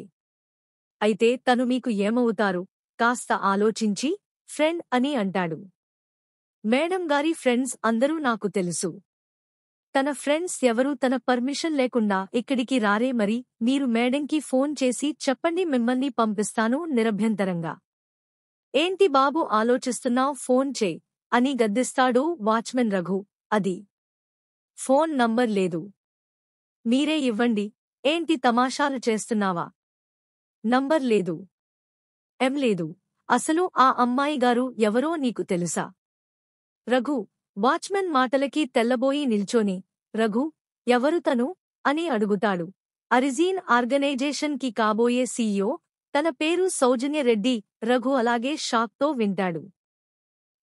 అయితే తను మీకు ఏమవుతారు, కాస్త ఆలోచించి ఫ్రెండ్ అని అంటాడు. మేడం గారి ఫ్రెండ్స్ అందరూ నాకు తెలుసు. తన ఫ్రెండ్స్ ఎవరూ తన పర్మిషన్ లేకుండా ఇక్కడికి రారే, మరి మీరు మేడంకి ఫోన్ చేసి చెప్పండి, మిమ్మల్ని పంపిస్తాను నిరభ్యంతరంగా. ఏంటి బాబు ఆలోచిస్తున్నావ్, ఫోన్ చేయి అని గద్దిస్తాడు వాచ్మెన్. రఘు: అది ఫోన్ నంబర్ లేదు, మీరే ఇవ్వండి. ఏంటి తమాషాలు చేస్తున్నావా, నంబర్ లేదు, ఏం లేదు. అసలు ఆ అమ్మాయి గారు ఎవరో నీకు తెలుసా? రఘు వాచ్మెన్ మాటలకి తెల్లబోయి నిల్చోని, రఘు ఎవరు తను అని అడుగుతాడు. అరిజిన్ ఆర్గనైజేషన్ కి కాబోయే సీఈఓ, తన పేరు సౌజన్య రెడ్డి. రఘు అలాగే షాక్తో వింటాడు.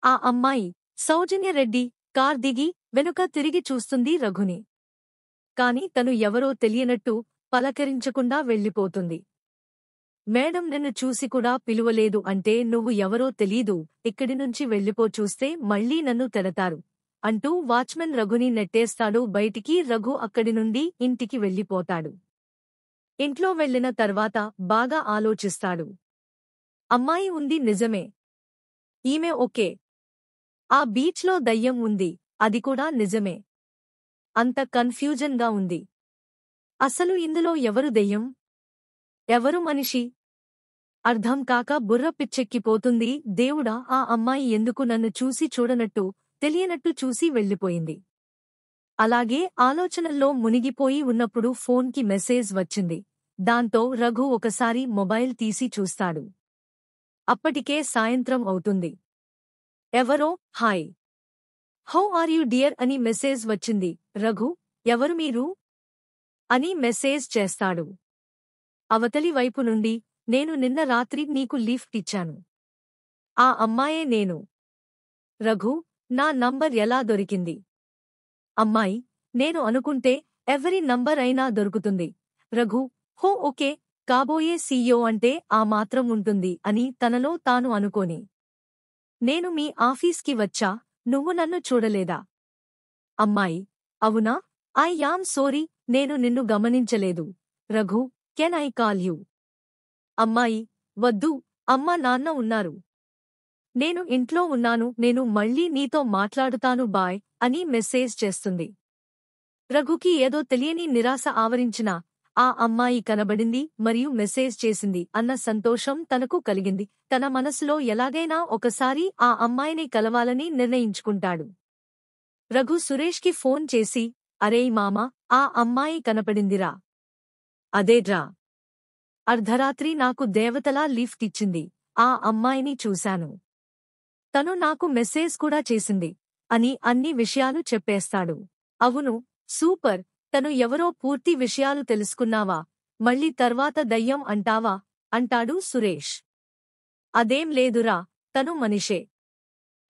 ఆ అమ్మాయి సౌజన్య రెడ్డి కార్ దిగి వెనుక తిరిగి చూస్తుంది రఘుని. కాని తను ఎవరో తెలియనట్టు పలకరించకుండా వెళ్ళిపోతుంది. మేడం నిన్ను చూసి కూడా పిలువలేదు అంటే నువ్వు ఎవరో తెలీదు, ఇక్కడి నుంచి వెళ్ళిపో, చూస్తే మళ్లీ నన్ను తెడతారు అంటూ వాచ్మెన్ రఘుని నెట్టేస్తాడు బయటికి. రఘు అక్కడి నుండి ఇంటికి వెళ్ళిపోతాడు. ఇంట్లో వెళ్లిన తర్వాత బాగా ఆలోచిస్తాడు. అమ్మాయి ఉంది నిజమే, ఈమె ఓకే. ఆ బీచ్లో దయ్యం ఉంది, అది కూడా నిజమే. అంత కన్ఫ్యూజన్ గా ఉంది. అసలు ఇందులో ఎవరు దెయ్యం, ఎవరు మనిషి అర్థం కాక బుర్ర పిచ్చెక్కిపోతుంది. దేవుడా, ఆ అమ్మాయి ఎందుకు నన్ను చూసి చూడనట్టు తెలియనట్టు చూసి వెళ్ళిపోయింది. అలాగే ఆలోచనల్లో మునిగిపోయి ఉన్నప్పుడు ఫోన్కి మెసేజ్ వచ్చింది. దాంతో రఘు ఒకసారి మొబైల్ తీసి చూస్తాడు. అప్పటికే సాయంత్రం అవుతుంది. ఎవరో hi, how are you dear అని మెసేజ్ వచ్చింది. రఘు ఎవరు మీరు అని మెసేజ్ చేస్తాడు. అవతలి వైపు నుండి, నేను నిన్న రాత్రి నీకు లిఫ్ట్ ఇచ్చాను, ఆ అమ్మాయే నేను. రఘు నా నంబర్ ఎలా దొరికింది? అమ్మాయి నేను అనుకుంటే ఎవరి నంబర్ అయినా దొరుకుతుంది. రఘు హో ఓకే, కాబోయే సీఈఓ అంటే ఆ మాత్రం ఉంటుంది అని తనలో తాను అనుకోని, నేను మీ ఆఫీస్కి వచ్చా, నువ్వు నన్ను చూడలేదా? అమ్మాయి అవునా, ఐ యామ్ సోరీ, నేను నిన్ను గమనించలేదు. Raghu can I call you? అమ్మాయి వద్దు, అమ్మ నాన్న ఉన్నారు, నేను ఇంట్లో ఉన్నాను, నేను మళ్ళీ నీతో మాట్లాడుతాను, బాయ్ అని మెసేజ్ చేస్తుంది. రఘుకి ఏదో తెలియని నిరాశ ఆవరించినా ఆ అమ్మాయి కనబడింది మరియు మెసేజ్ చేసింది అన్న సంతోషం తనకు కలిగింది. తన మనసులో ఎలాగైనా ఒకసారి ఆ అమ్మాయిని కలవాలని నిర్ణయించుకుంటాడు. రఘు సురేష్కి ఫోన్ చేసి, అరేయ్ మామా, ఆ అమ్మాయి కనపడిందిరా. అదేడ్రా, అర్ధరాత్రి నాకు దేవతలా లిఫ్ట్ ఇచ్చింది, ఆ అమ్మాయిని చూశాను, తను నాకు మెసేజ్ కూడా చేసింది అని అన్ని విషయాలు చెప్పేస్తాడు. అవును, సూపర్, తను ఎవరో పూర్తి విషయాలు తెలుసుకున్నావా, మళ్ళీ తర్వాత దయ్యం అంటావా అంటాడు సురేష్. అదేం లేదురా, తను మనిషే.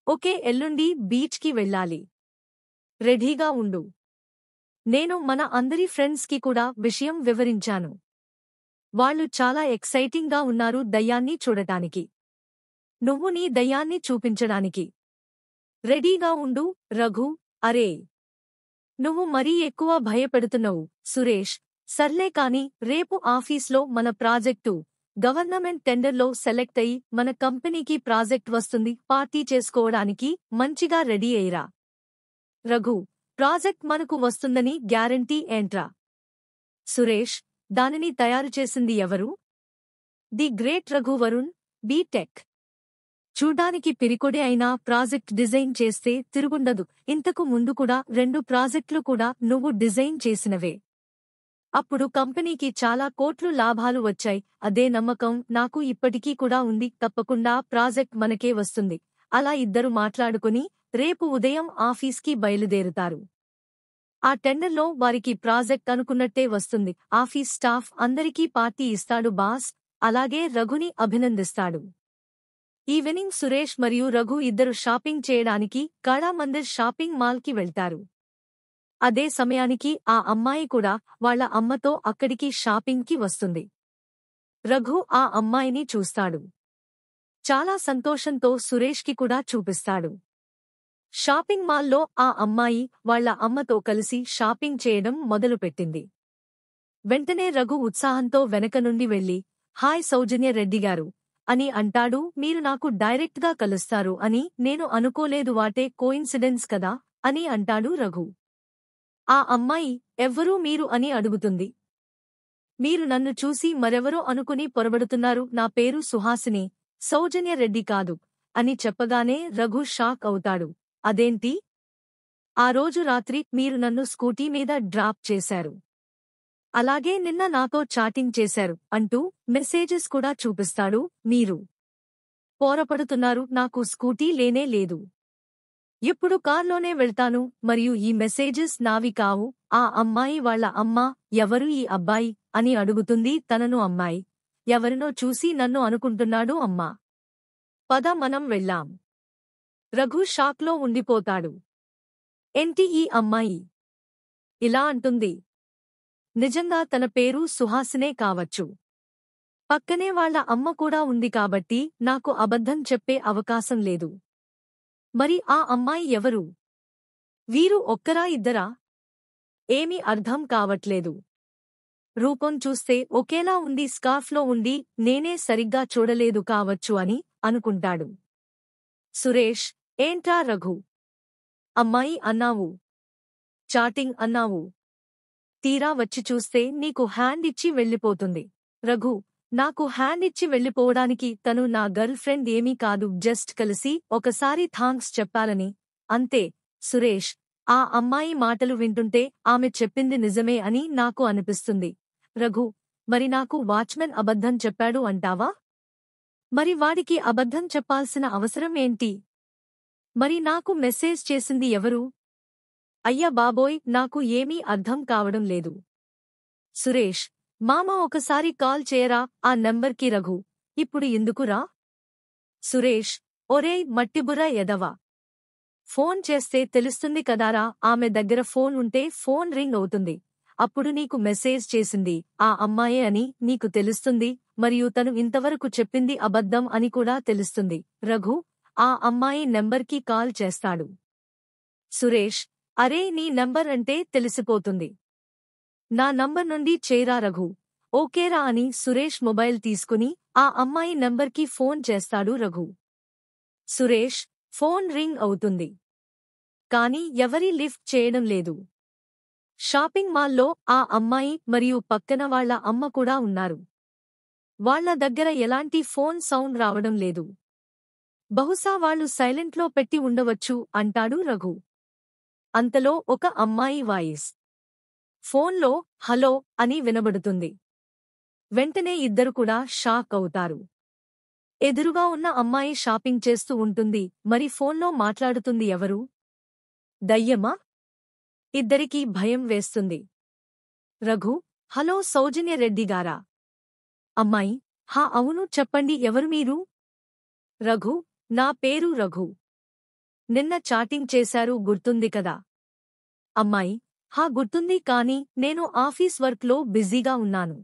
ఓకే, ఎల్లుండి బీచ్కి వెళ్ళాలి, రెడీగా ఉండు. నేను మన అందరి ఫ్రెండ్స్కి కూడా విషయం వివరించాను, వాళ్ళు చాలా ఎక్సైటింగ్గా ఉన్నారు దయ్యాన్ని చూడటానికి, నువ్వు నీ దయ్యాన్ని చూపించడానికి రెడీగా ఉండు. రఘు అరే, నువ్వు మరీ ఎక్కువ భయపెడుతున్నావు. సురేష్ సర్లే కాని, రేపు ఆఫీస్లో మన ప్రాజెక్టు గవర్నమెంట్ టెండర్లో సెలెక్ట్ అయి మన కంపెనీకి ప్రాజెక్ట్ వస్తుంది, పార్టీ చేసుకోవడానికి మంచిగా రెడీ అయ్యిరా. రఘు ప్రాజెక్ట్ మనకు వస్తుందని గ్యారంటీ ఏంట్రా? సురేష్ దానిని తయారు చేసింది ఎవరు? The great Raghu Varun, BTech. చూడ్డానికి పిరికొడే అయినా ప్రాజెక్ట్ డిజైన్ చేస్తే తిరుగుండదు. ఇంతకు ముందు కూడా 2 ప్రాజెక్టులు కూడా నువ్వు డిజైన్ చేసినవే. అప్పుడు కంపెనీకి చాలా కోట్లు లాభాలు వచ్చాయి. అదే నమ్మకం నాకు ఇప్పటికీ కూడా ఉంది. తప్పకుండా ప్రాజెక్ట్ మనకే వస్తుంది. అలా ఇద్దరు మాట్లాడుకుని రేపు ఉదయం ఆఫీస్కి బయలుదేరుతారు. ఆ టెండర్లో వారికి ప్రాజెక్ట్ అనుకున్నట్టే వస్తుంది. ఆఫీస్ స్టాఫ్ అందరికీ పార్టీ ఇస్తాడు బాస్. అలాగే రఘుని అభినందిస్తాడు. ఈవినింగ్ సురేష్ మరియు రఘు ఇద్దరు షాపింగ్ చేయడానికి కళామందిర్ షాపింగ్ మాల్కి వెళ్తారు. అదే సమయానికి ఆ అమ్మాయి కూడా వాళ్ళ అమ్మతో అక్కడికి షాపింగ్కి వస్తుంది. రఘు ఆ అమ్మాయిని చూస్తాడు. చాలా సంతోషంతో సురేష్కి కూడా చూపిస్తాడు. షాపింగ్ మాల్లో ఆ అమ్మాయి వాళ్ళ అమ్మతో కలిసి షాపింగ్ చేయడం మొదలుపెట్టింది. వెంటనే రఘు ఉత్సాహంతో వెనక నుండి వెళ్లి, హాయ్ సౌజన్య రెడ్డి గారు అని అంటాడు. మీరు నాకు డైరెక్ట్గా కలుస్తారు అని నేను అనుకోలేదు. వాటే కోయిన్సిడెన్స్ కదా అని అంటాడు రఘు. ఆ అమ్మాయి ఎవ్వరూ మీరు అని అడుగుతుంది. మీరు నన్ను చూసి మరెవరో అనుకుని పొరబడుతున్నారు. నా పేరు సుహాసిని, సౌజన్య రెడ్డి కాదు అని చెప్పగానే రఘు షాక్ అవుతాడు. అదేంటి? ఆ రోజు రాత్రి మీరు నన్ను స్కూటీ మీద డ్రాప్ చేశారు. అలాగే నిన్న నాతో చాటింగ్ చేశారు అంటూ మెసేజెస్ కూడా చూపిస్తాడు. మీరు పోరపడుతున్నారు. నాకు స్కూటీ లేనే లేదు. ఎప్పుడు కార్లోనే వెళ్తాను. మరియు ఈ మెసేజెస్ నావి కావు. ఆ అమ్మాయి వాళ్ళ అమ్మ. ఎవరు ఈ అబ్బాయి అని అడుగుతుంది తనను. అమ్మాయి ఎవరినో చూసి నన్ను అనుకుంటున్నాడు అమ్మా. పద మనం వెళ్ళాం. రఘు షాక్లో ఉండిపోతాడు. ఏంటి ఈ అమ్మాయి ఇలా అంటుంది? నిజంగా తన పేరు సుహాసినే కావచ్చు. పక్కనే వాళ్ళ అమ్మ కూడా ఉంది కాబట్టి నాకు అబద్ధం చెప్పే అవకాశం లేదు. మరి ఆ అమ్మాయి ఎవరు? వీరు ఒక్కరా ఇద్దరా? ఏమీ అర్థం కావట్లేదు. రూపం చూస్తే ఒకేలా ఉంది. స్కార్ఫ్లో ఉండి నేనే సరిగ్గా చూడలేదు కావచ్చు అని అనుకుంటాడు. సురేష్, ఏంట్రా రఘు? అమ్మాయి అన్నావు, చాటింగ్ అన్నావు. తీరా వచ్చి చూస్తే నీకు హ్యాండ్ ఇచ్చి వెళ్ళిపోతుంది. రఘు, నాకు హ్యాండ్ ఇచ్చి వెళ్ళిపోవడానికి తను నా గర్ల్ ఫ్రెండ్ ఏమీ కాదు. జస్ట్ కలిసి ఒకసారి థాంక్స్ చెప్పాలని అంతే. సురేష్, ఆ అమ్మాయి మాటలు వింటుంటే ఆమె చెప్పింది నిజమే అని నాకు అనిపిస్తుంది. రఘు, మరి నాకు వాచ్మెన్ అబద్ధం చెప్పాడు అంటావా? మరి వాడికి అబద్ధం చెప్పాల్సిన అవసరం ఏంటి? మరి నాకు మెసేజ్ చేసింది ఎవరు? అయ్య బాబోయ్, నాకు ఏమీ అర్థం కావడం లేదు. సురేష్, మామ ఒకసారి కాల్ చేయరా ఆ నంబర్కి. రఘు, ఇప్పుడు ఎందుకురా? సురేష్, ఒరేయ్ మట్టిబుర్ర ఎదవా, ఫోన్ చేస్తే తెలుస్తుంది కదారా. ఆమె దగ్గర ఫోన్ ఉంటే ఫోన్ రింగ్ అవుతుంది. అప్పుడు నీకు మెసేజ్ చేసింది ఆ అమ్మాయే అని నీకు తెలుస్తుంది. మరియు తను ఇంతవరకు చెప్పింది అబద్ధం అని కూడా తెలుస్తుంది. రఘు ఆ అమ్మాయి నెంబర్కి కాల్ చేస్తాడు. సురేష్, అరే నీ నంబర్ అంటే తెలిసిపోతుంది. నా నంబర్ నుండి చేరా. రఘు, ఓకేరా అని సురేష్ మొబైల్ తీసుకుని ఆ అమ్మాయి నంబర్కి ఫోన్ చేస్తాడు రఘు. సురేష్, ఫోన్ రింగ్ అవుతుంది. కాని ఎవరీ లిఫ్ట్ చేయడం లేదు. షాపింగ్ మాల్లో ఆ అమ్మాయి మరియు పక్కన వాళ్ళ అమ్మ కూడా ఉన్నారు. వాళ్ళ దగ్గర ఎలాంటి ఫోన్ సౌండ్ రావడం లేదు. బహుశా వాళ్ళు సైలెంట్లో పెట్టి ఉండవచ్చు అంటాడు రఘు. అంతలో ఒక అమ్మాయి వాయిస్ ఫోన్లో హలో అని వినబడుతుంది. వెంటనే ఇద్దరు కూడా షాక్ అవుతారు. ఎదురుగా ఉన్న అమ్మాయి షాపింగ్ చేస్తూ ఉంటుంది. మరి ఫోన్లో మాట్లాడుతుంది ఎవరు? దయ్యమా? ఇద్దరికీ భయం వేస్తుంది. రఘు, హలో సౌజన్య రెడ్డి గారా? అమ్మాయి, హా అవును, చెప్పండి, ఎవరు మీరు? రఘు, నా పేరు రఘు. నిన్న చాటింగ్ చేశారు, గుర్తుంది కదా? అమ్మాయి, హా గుర్తుంది, కానీ నేను ఆఫీస్ వర్క్లో బిజీగా ఉన్నాను.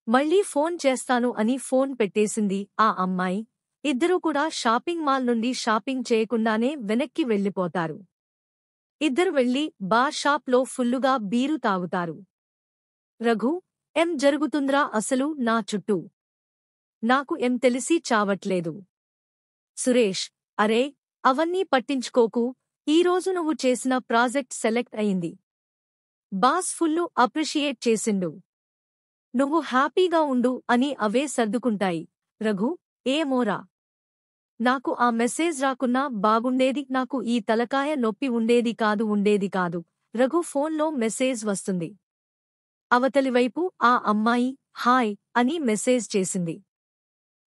మళ్ళీ ఫోన్ చేస్తాను అని ఫోన్ పెట్టేసింది ఆ అమ్మాయి. ఇద్దరూ కూడా షాపింగ్ మాల్ నుండి షాపింగ్ చేయకుండానే వెనక్కి వెళ్ళిపోతారు. ఇద్దరు వెళ్లి బార్ షాప్లో ఫుల్లుగా బీరు తాగుతారు. రఘు, ఏం జరుగుతుంద్రా అసలు నా చుట్టూ? నాకు ఏం తెలిసి చావట్లేదు. సురేష్, అరే అవన్నీ పట్టించుకోకు. ఈరోజు నువ్వు చేసిన ప్రాజెక్ట్ సెలెక్ట్ అయింది. బాస్ ఫుల్లు అప్రిషియేట్ చేసిండు. నువ్వు హ్యాపీగా ఉండు అని అవే సర్దుకుంటాయి. రఘు, ఏమోరా. నాకు ఆ మెసేజ్ రాకున్నా బాగుండేది, నాకు ఈ తలకాయ నొప్పి ఉండేది కాదు. రఘు ఫోన్లో మెసేజ్ వస్తుంది. అవతలివైపు ఆ అమ్మాయి హాయ్ అని మెసేజ్ చేసింది.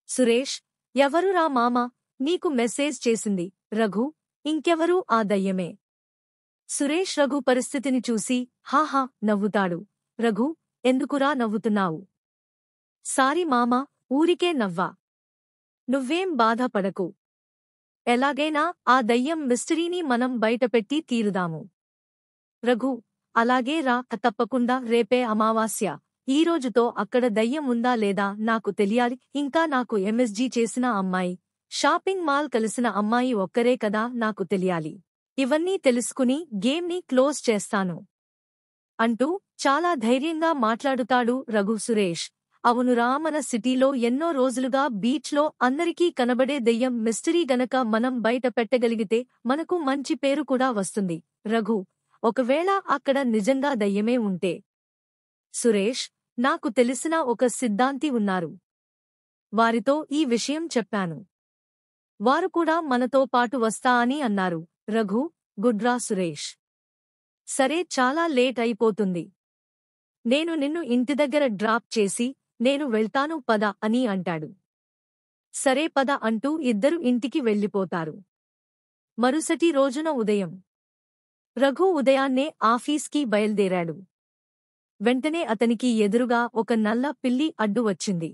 సురేష్, ఎవరురా మామ నీకు మెసేజ్ చేసింది? రఘు, ఇంకెవరూ ఆ దయ్యమే. సురేష్ రఘు పరిస్థితిని చూసి హాహా నవ్వుతాడు. రఘు, ఎందుకురా నవ్వుతున్నావు? సారీ మామా, ఊరికే నవ్వా. నువ్వేం బాధపడకు. ఎలాగైనా ఆ దయ్యం మిస్టరీని మనం బయటపెట్టి తీరుదాము. రఘు, అలాగే రా, తప్పకుండా. రేపే అమావాస్య. ఈ రోజుతో అక్కడ దయ్యం ఉందా లేదా నాకు తెలియాలి. ఇంకా నాకు ఎంఎస్జీ చేసిన అమ్మాయి, షాపింగ్ మాల్ కలిసిన అమ్మాయి ఒక్కరే కదా నాకు తెలియాలి. ఇవన్నీ తెలుసుకుని గేమ్ని క్లోజ్ చేస్తాను అంటూ చాలా ధైర్యంగా మాట్లాడుతాడు రఘు. సురేష్, అవునురా, మన సిటీలో ఎన్నో రోజులుగా బీచ్లో అందరికీ కనబడే దెయ్యం మిస్టరీ గనక మనం బయట పెట్టగలిగితే మనకు మంచి పేరు కూడా వస్తుంది. రఘు, ఒకవేళ అక్కడ నిజంగా దయ్యమే ఉంటే? సురేష్, నాకు తెలిసిన ఒక సిద్ధాంతి ఉన్నారు. వారితో ఈ విషయం చెప్పాను. వారు కూడా మనతో పాటు వస్తా అని అన్నారు. రఘు, గుడ్రా సురేష్. సరే, చాలా లేట్ అయిపోతుంది. నేను నిన్ను ఇంటి దగ్గర డ్రాప్ చేసి నేను వెళ్తాను పద అని అంటాడు. సరే పద అంటూ ఇద్దరు ఇంటికి వెళ్ళిపోతారు. మరుసటి రోజున ఉదయం రఘు ఉదయాన్నే ఆఫీస్కి బయల్దేరాడు. వెంటనే అతనికి ఎదురుగా ఒక నల్ల పిల్లి అడ్డు వచ్చింది.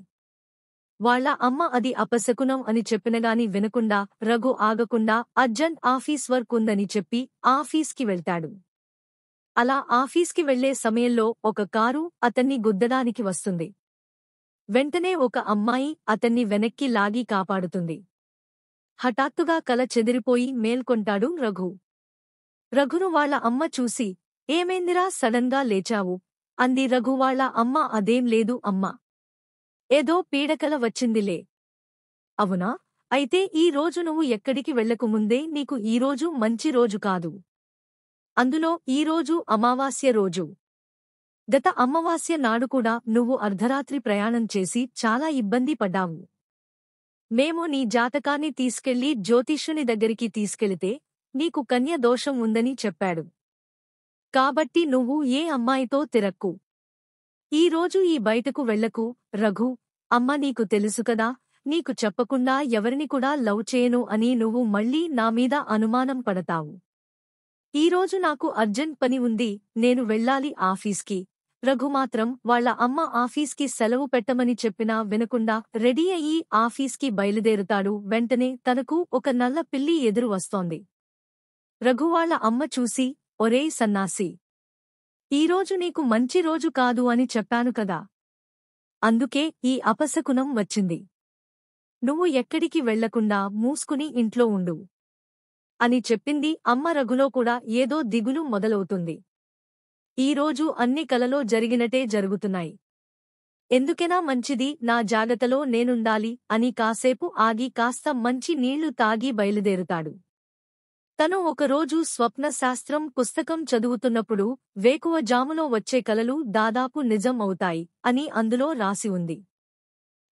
వాళ్ళ అమ్మ అది అపశకునం అని చెప్పినగాని వినకుండా రఘు ఆగకుండా అర్జెంట్ ఆఫీస్ వర్క్ ఉందని చెప్పి ఆఫీస్కి వెళ్తాడు. అలా ఆఫీస్కి వెళ్లే సమయంలో ఒక కారు అతన్ని గుద్దడానికి వస్తుంది. వెంటనే ఒక అమ్మాయి అతన్ని వెనక్కి లాగి కాపాడుతుంది. హఠాత్తుగా కల చెదిరిపోయి మేల్కొంటాడు రఘు. రఘును వాళ్ళ అమ్మ చూసి, ఏమైందిరా సడన్గా లేచావు? అంది. రఘు వాళ్ళ అమ్మ, అదేం లేదు అమ్మా, ఏదో పీడకల వచ్చిందిలే. అవునా? అయితే ఈ రోజు నువ్వు ఎక్కడికి వెళ్లకు ముందే నీకు ఈరోజు మంచి రోజు కాదు. అందులో ఈరోజు అమావాస్య రోజు. గత అమావాస్య నాడు కూడా నువ్వు అర్ధరాత్రి ప్రయాణం చేసి చాలా ఇబ్బంది పడ్డావు. మేము నీ జాతకాన్ని తీసుకెళ్లి జ్యోతిష్యుని దగ్గరికి తీసుకెళితే నీకు కన్య దోషం ఉందని చెప్పాడు. కాబట్టి నువ్వు ఏ అమ్మాయితో తిరక్కు. ఈరోజు ఈ బయటకు వెళ్లకు. రఘు, అమ్మ నీకు తెలుసు కదా, నీకు చెప్పకుండా ఎవరిని కూడా లవ్ చేయను అని నువ్వు మళ్ళీ నా మీద అనుమానం పడతావు. ఈరోజు నాకు అర్జెంట్ పని ఉంది, నేను వెళ్ళాలి ఆఫీస్కి. రఘు మాత్రం వాళ్ళ అమ్మ ఆఫీస్కి సెలవు పెట్టమని చెప్పినా వినకుండా రెడీ అయ్యి ఆఫీస్కి బయలుదేరుతాడు. వెంటనే తనకు ఒక నల్ల పిల్లి ఎదురు వస్తోంది. రఘు వాళ్ళ అమ్మ చూసి, ఒరేయ్ సన్నాసి, ఈరోజు నీకు మంచి రోజు కాదు అని చెప్పాను కదా, అందుకే ఈ అపశకునం వచ్చింది. నువ్వు ఎక్కడికి వెళ్లకుండా మూసుకుని ఇంట్లో ఉండు అని చెప్పింది అమ్మ. రఘులో కూడా ఏదో దిగులు మొదలవుతుంది. ఈరోజు అన్ని కలలో జరిగినట్టే జరుగుతున్నాయి. ఎందుకైనా మంచిది, నా జాగ్రత్తలో నేనుండాలి అని కాసేపు ఆగి కాస్త మంచి నీళ్లు తాగి బయలుదేరుతాడు. తను ఒకరోజు స్వప్నశాస్త్రం పుస్తకం చదువుతున్నప్పుడు వేకువజాములో వచ్చే కలలు దాదాపు నిజం అవుతాయి అని అందులో రాసి ఉంది.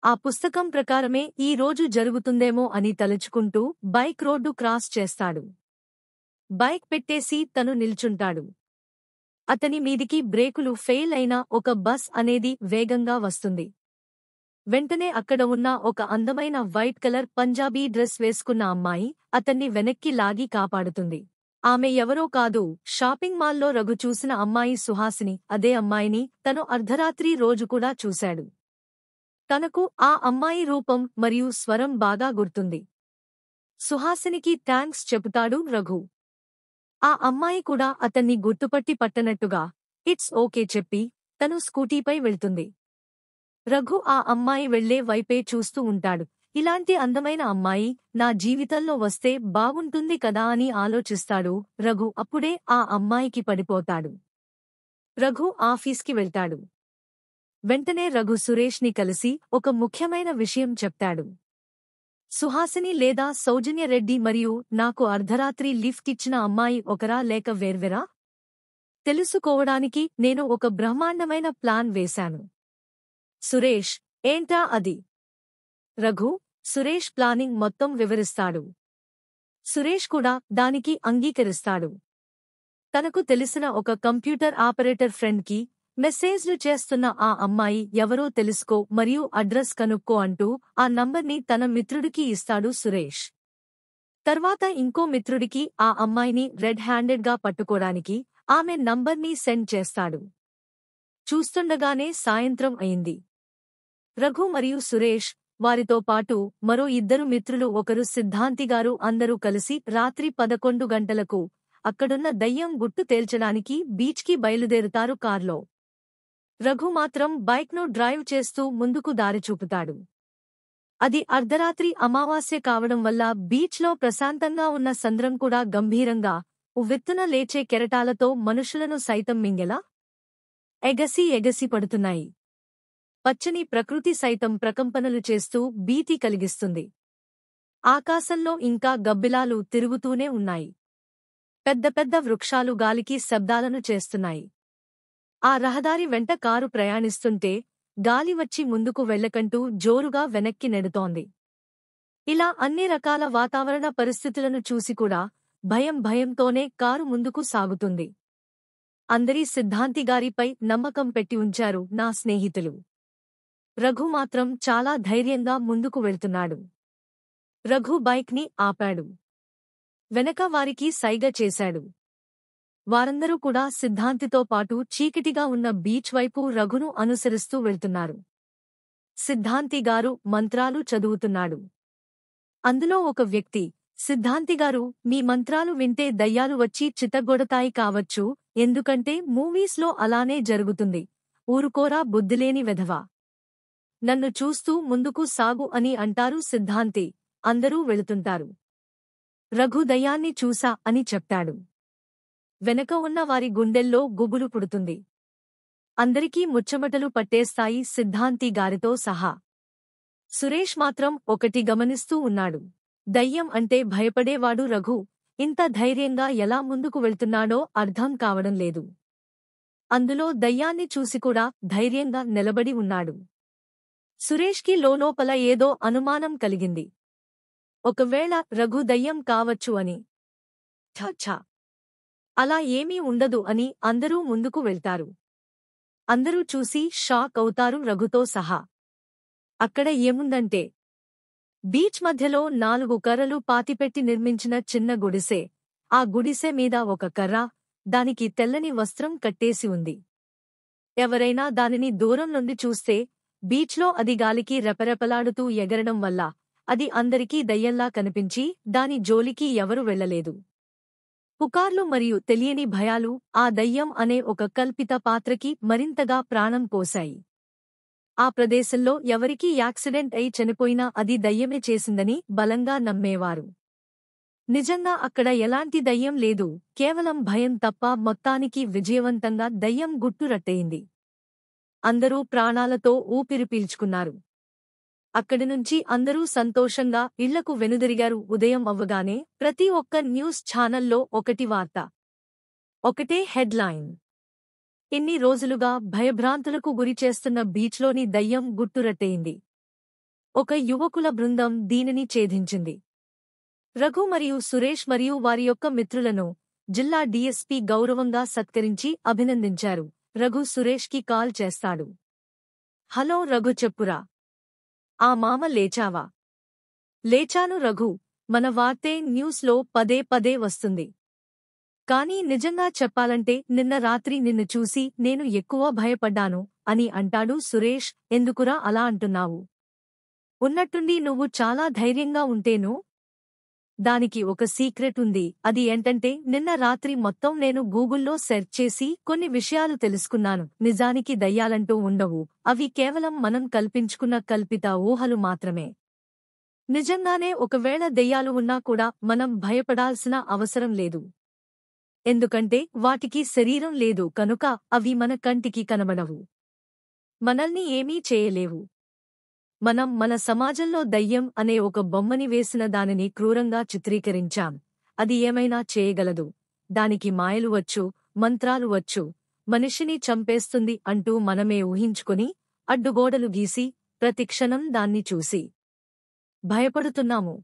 ఆ పుస్తకం ప్రకారమే ఈ రోజు జరుగుతుందేమో అని తలుచుకుంటూ బైక్ రోడ్డు క్రాస్ చేస్తాడు. బైక్ పెట్టేసి తను నిల్చుంటాడు. అతని మీదికి బ్రేకులు ఫెయిల్ అయిన ఒక బస్ అనేది వేగంగా వస్తుంది. వెంటనే అక్కడ ఉన్న ఒక అందమైన వైట్ కలర్ పంజాబీ డ్రెస్ వేసుకున్న అమ్మాయి అతన్ని వెనక్కి లాగి కాపాడుతుంది. ఆమె ఎవరో కాదు, షాపింగ్ మాల్లో రఘు చూసిన అమ్మాయి సుహాసిని. అదే అమ్మాయిని తను అర్ధరాత్రి రోజు కూడా చూశాడు. తనకు ఆ అమ్మాయి రూపం మరియు స్వరం బాగా గుర్తుంది. సుహాసినికి థాంక్స్ చెబుతాడు రఘు. ఆ అమ్మాయి కూడా అతన్ని గుర్తుపట్టి పట్టనట్టుగా ఇట్స్ ఓకే చెప్పి తను స్కూటీపై వెళ్తుంది. రఘు ఆ అమ్మాయి వెళ్లే వైపే చూస్తూ ఉంటాడు. ఇలాంటి అందమైన అమ్మాయి నా జీవితంలో వస్తే బాగుంటుంది కదా అని ఆలోచిస్తాడు రఘు. అప్పుడే ఆ అమ్మాయికి పడిపోతాడు. రఘు ఆఫీస్కి వెళ్తాడు. వెంటనే రఘు సురేష్ని కలిసి ఒక ముఖ్యమైన విషయం చెప్తాడు. సుహాసిని లేదా సౌజన్య రెడ్డి మరియు నాకు అర్ధరాత్రి లిఫ్ట్ ఇచ్చిన అమ్మాయి ఒకరా లేక వేర్వెరా తెలుసుకోవడానికి నేను ఒక బ్రహ్మాండమైన ప్లాన్ వేశాను. సురేష్, ఏంటా అది? రఘు, సురేష్ ప్లానింగ్ మొత్తం వివరిస్తాడు. సురేష్ కూడా దానికి అంగీకరిస్తాడు. తనకు తెలిసిన ఒక కంప్యూటర్ ఆపరేటర్ ఫ్రెండ్కి మెసేజ్లు చేస్తున్న ఆ అమ్మాయి ఎవరో తెలుసుకో మరియు అడ్రస్ కనుక్కో అంటూ ఆ నంబర్ని తన మిత్రుడికి ఇస్తాడు సురేష్. తర్వాత ఇంకో మిత్రుడికి ఆ అమ్మాయిని రెడ్ హ్యాండెడ్గా పట్టుకోడానికి ఆమె నంబర్ని సెండ్ చేస్తాడు. చూస్తుండగానే సాయంత్రం అయింది. రఘు మరియు సురేష్, వారితో పాటు మరో ఇద్దరు మిత్రులు, ఒకరు సిద్ధాంతిగారు, అందరూ కలిసి రాత్రి 11 గంటలకు అక్కడున్న దయ్యం గుట్టు తేల్చడానికి బీచ్కి బయలుదేరుతారు కార్లో. రఘు మాత్రం బైక్ను డ్రైవ్ చేస్తూ ముందుకు దారి చూపుతాడు. అది అర్ధరాత్రి అమావాస్య కావడం వల్ల బీచ్లో ప్రశాంతంగా ఉన్న సంద్రం కూడా గంభీరంగా ఉవ్వెత్తున లేచే కెరటాలతో మనుషులను సైతం మింగెలా ఎగసి పడుతున్నాయి. పచ్చని ప్రకృతి సైతం ప్రకంపనలు చేస్తూ భీతి కలిగిస్తుంది. ఆకాశంలో ఇంకా గబ్బిలాలు తిరుగుతూనే ఉన్నాయి. పెద్ద పెద్ద వృక్షాలు గాలికి శబ్దాలను చేస్తున్నాయి. ఆ రహదారి వెంట కారు ప్రయాణిస్తుంటే గాలి వచ్చి ముందుకు వెళ్ళకంటూ జోరుగా వెనక్కి నెడుతోంది. ఇలా అన్ని రకాల వాతావరణ పరిస్థితులను చూసి కూడా భయంతోనే కారు ముందుకు సాగుతుంది. అందరీ సిద్ధాంతిగారిపై నమ్మకం పెట్టి ఉంచారు నా స్నేహితులు. రఘు మాత్రం చాలా ధైర్యంగా ముందుకు వెళ్తున్నాడు. రఘు బైక్ని ఆపాడు. వెనక వారికి సైగ చేశాడు. వారందరూ కూడా సిద్ధాంతితో పాటు చీకటిగా ఉన్న బీచ్ వైపు రఘును అనుసరిస్తూ వెళ్తున్నారు. సిద్ధాంతిగారు మంత్రాలు చదువుతున్నాడు. అందులో ఒక వ్యక్తి, సిద్ధాంతిగారు, మీ మంత్రాలు వింటే దయ్యాలు వచ్చి చితగ్గొడతాయి కావచ్చు, ఎందుకంటే మూవీస్లో అలానే జరుగుతుంది. ఊరుకోరా బుద్ధిలేని వెధవా. నన్ను చూస్తూ ముందుకు సాగు అని అంటారు సిద్ధాంతి. అందరూ వెళుతుంటారు. రఘు దయ్యాన్ని చూసా అని చెప్తాడు. వెనక ఉన్న వారి గుండెల్లో గుబులు పుడుతుంది. అందరికీ ముచ్చమటలు పట్టేస్తాయి, సిద్ధాంతి గారితో సహా. సురేష్ మాత్రం ఒకటి గమనిస్తూ ఉన్నాడు. దయ్యం అంటే భయపడేవాడు రఘు ఇంత ధైర్యంగా ఎలా ముందుకు వెళ్తున్నాడో అర్థం కావడం లేదు. అందులో దయ్యాన్ని చూసి కూడా ధైర్యంగా నిలబడి ఉన్నాడు. సురేష్కి లోలోపల ఏదో అనుమానం కలిగింది. ఒకవేళ రఘు దయ్యం కావచ్చు అని. ఛ, అలా ఏమీ ఉండదు అని అందరూ ముందుకు వెళ్తారు. అందరూ చూసి షాక్ అవుతారు, రఘుతో సహా. అక్కడ ఏముందంటే బీచ్ మధ్యలో 4 కర్రలు పాతిపెట్టి నిర్మించిన చిన్న గుడిసె. ఆ గుడిసె మీద ఒక కర్ర, దానికి తెల్లని వస్త్రం కట్టేసి ఉంది. ఎవరైనా దానిని దూరం నుండి చూస్తే బీచ్లో అది గాలికి రెపరెపలాడుతూ ఎగరడం వల్ల అది అందరికీ దయ్యంలా కనిపించి దాని జోలికి ఎవరు వెళ్లలేదు. పుకార్లు మరియు తెలియని భయాలు ఆ దయ్యం అనే ఒక కల్పిత పాత్రకి మరింతగా ప్రాణం పోశాయి. ఆ ప్రదేశంలో ఎవరికీ యాక్సిడెంట్ అయి చనిపోయినా అది దయ్యమే చేసిందని బలంగా నమ్మేవారు. నిజంగా అక్కడ ఎలాంటి దయ్యం లేదు, కేవలం భయం తప్ప. మొత్తానికి విజయవంతంగా దయ్యం గుట్టురట్టయింది. అందరూ ప్రాణాలతో ఊపిరి పీల్చుకున్నారు. అక్కడినుంచి అందరూ సంతోషంగా ఇళ్లకు వెనుదిరిగారు. ఉదయం అవ్వగానే ప్రతి ఒక్క న్యూస్ ఛానల్లో ఒకటి వార్త, ఒకటే హెడ్లైన్. ఇన్ని రోజులుగా భయభ్రాంతులకు గురిచేస్తున్న బీచ్లోని దయ్యం గుట్టురట్టయింది. ఒక యువకుల బృందం దీనిని ఛేదించింది. రఘు మరియు సురేష్ మరియు వారి యొక్క మిత్రులను జిల్లా డీఎస్పీ గౌరవంగా సత్కరించి అభినందించారు. రఘు సురేష్కి కాల్ చేస్తాడు. హలో రఘు, చెప్పురా. ఆ మామ లేచావా? లేచాను రఘు, మన వార్తే న్యూస్లో పదే వస్తుంది. కానీ నిజంగా చెప్పాలంటే నిన్న రాత్రి నిన్ను చూసి నేను ఎక్కువ భయపడ్డాను అని అంటాడు సురేష్. ఎందుకురా అలా అంటున్నావు? ఉన్నట్టుండి నువ్వు చాలా ధైర్యంగా ఉంటేను? దానికి ఒక సీక్రెట్ ఉంది. అది ఏంటంటే నిన్న రాత్రి మొత్తం నేను గూగుల్లో సెర్చ్ చేసి కొన్ని విషయాలు తెలుసుకున్నాను. నిజానికి దయ్యాలంటూ ఉండవు, అవి కేవలం మనం కల్పించుకున్న కల్పిత ఊహలు మాత్రమే. నిజంగానే ఒకవేళ దెయ్యాలు ఉన్నా కూడా మనం భయపడాల్సిన అవసరం లేదు. ఎందుకంటే వాటికి శరీరం లేదు కనుక అవి మన కంటికి కనబడవు, మనల్ని ఏమీ చేయలేవు. మనం మన సమాజంలో దయ్యం అనే ఒక బొమ్మని వేసిన దానిని క్రూరంగా చిత్రీకరించాం. అది ఏమైనా చేయగలదు, దానికి మాయలు వచ్చు, మంత్రాలు వచ్చు, మనిషిని చంపేస్తుంది అంటూ మనమే ఊహించుకొని అడ్డుగోడలు గీసి ప్రతిక్షణం దాన్ని చూసి భయపడుతున్నాము.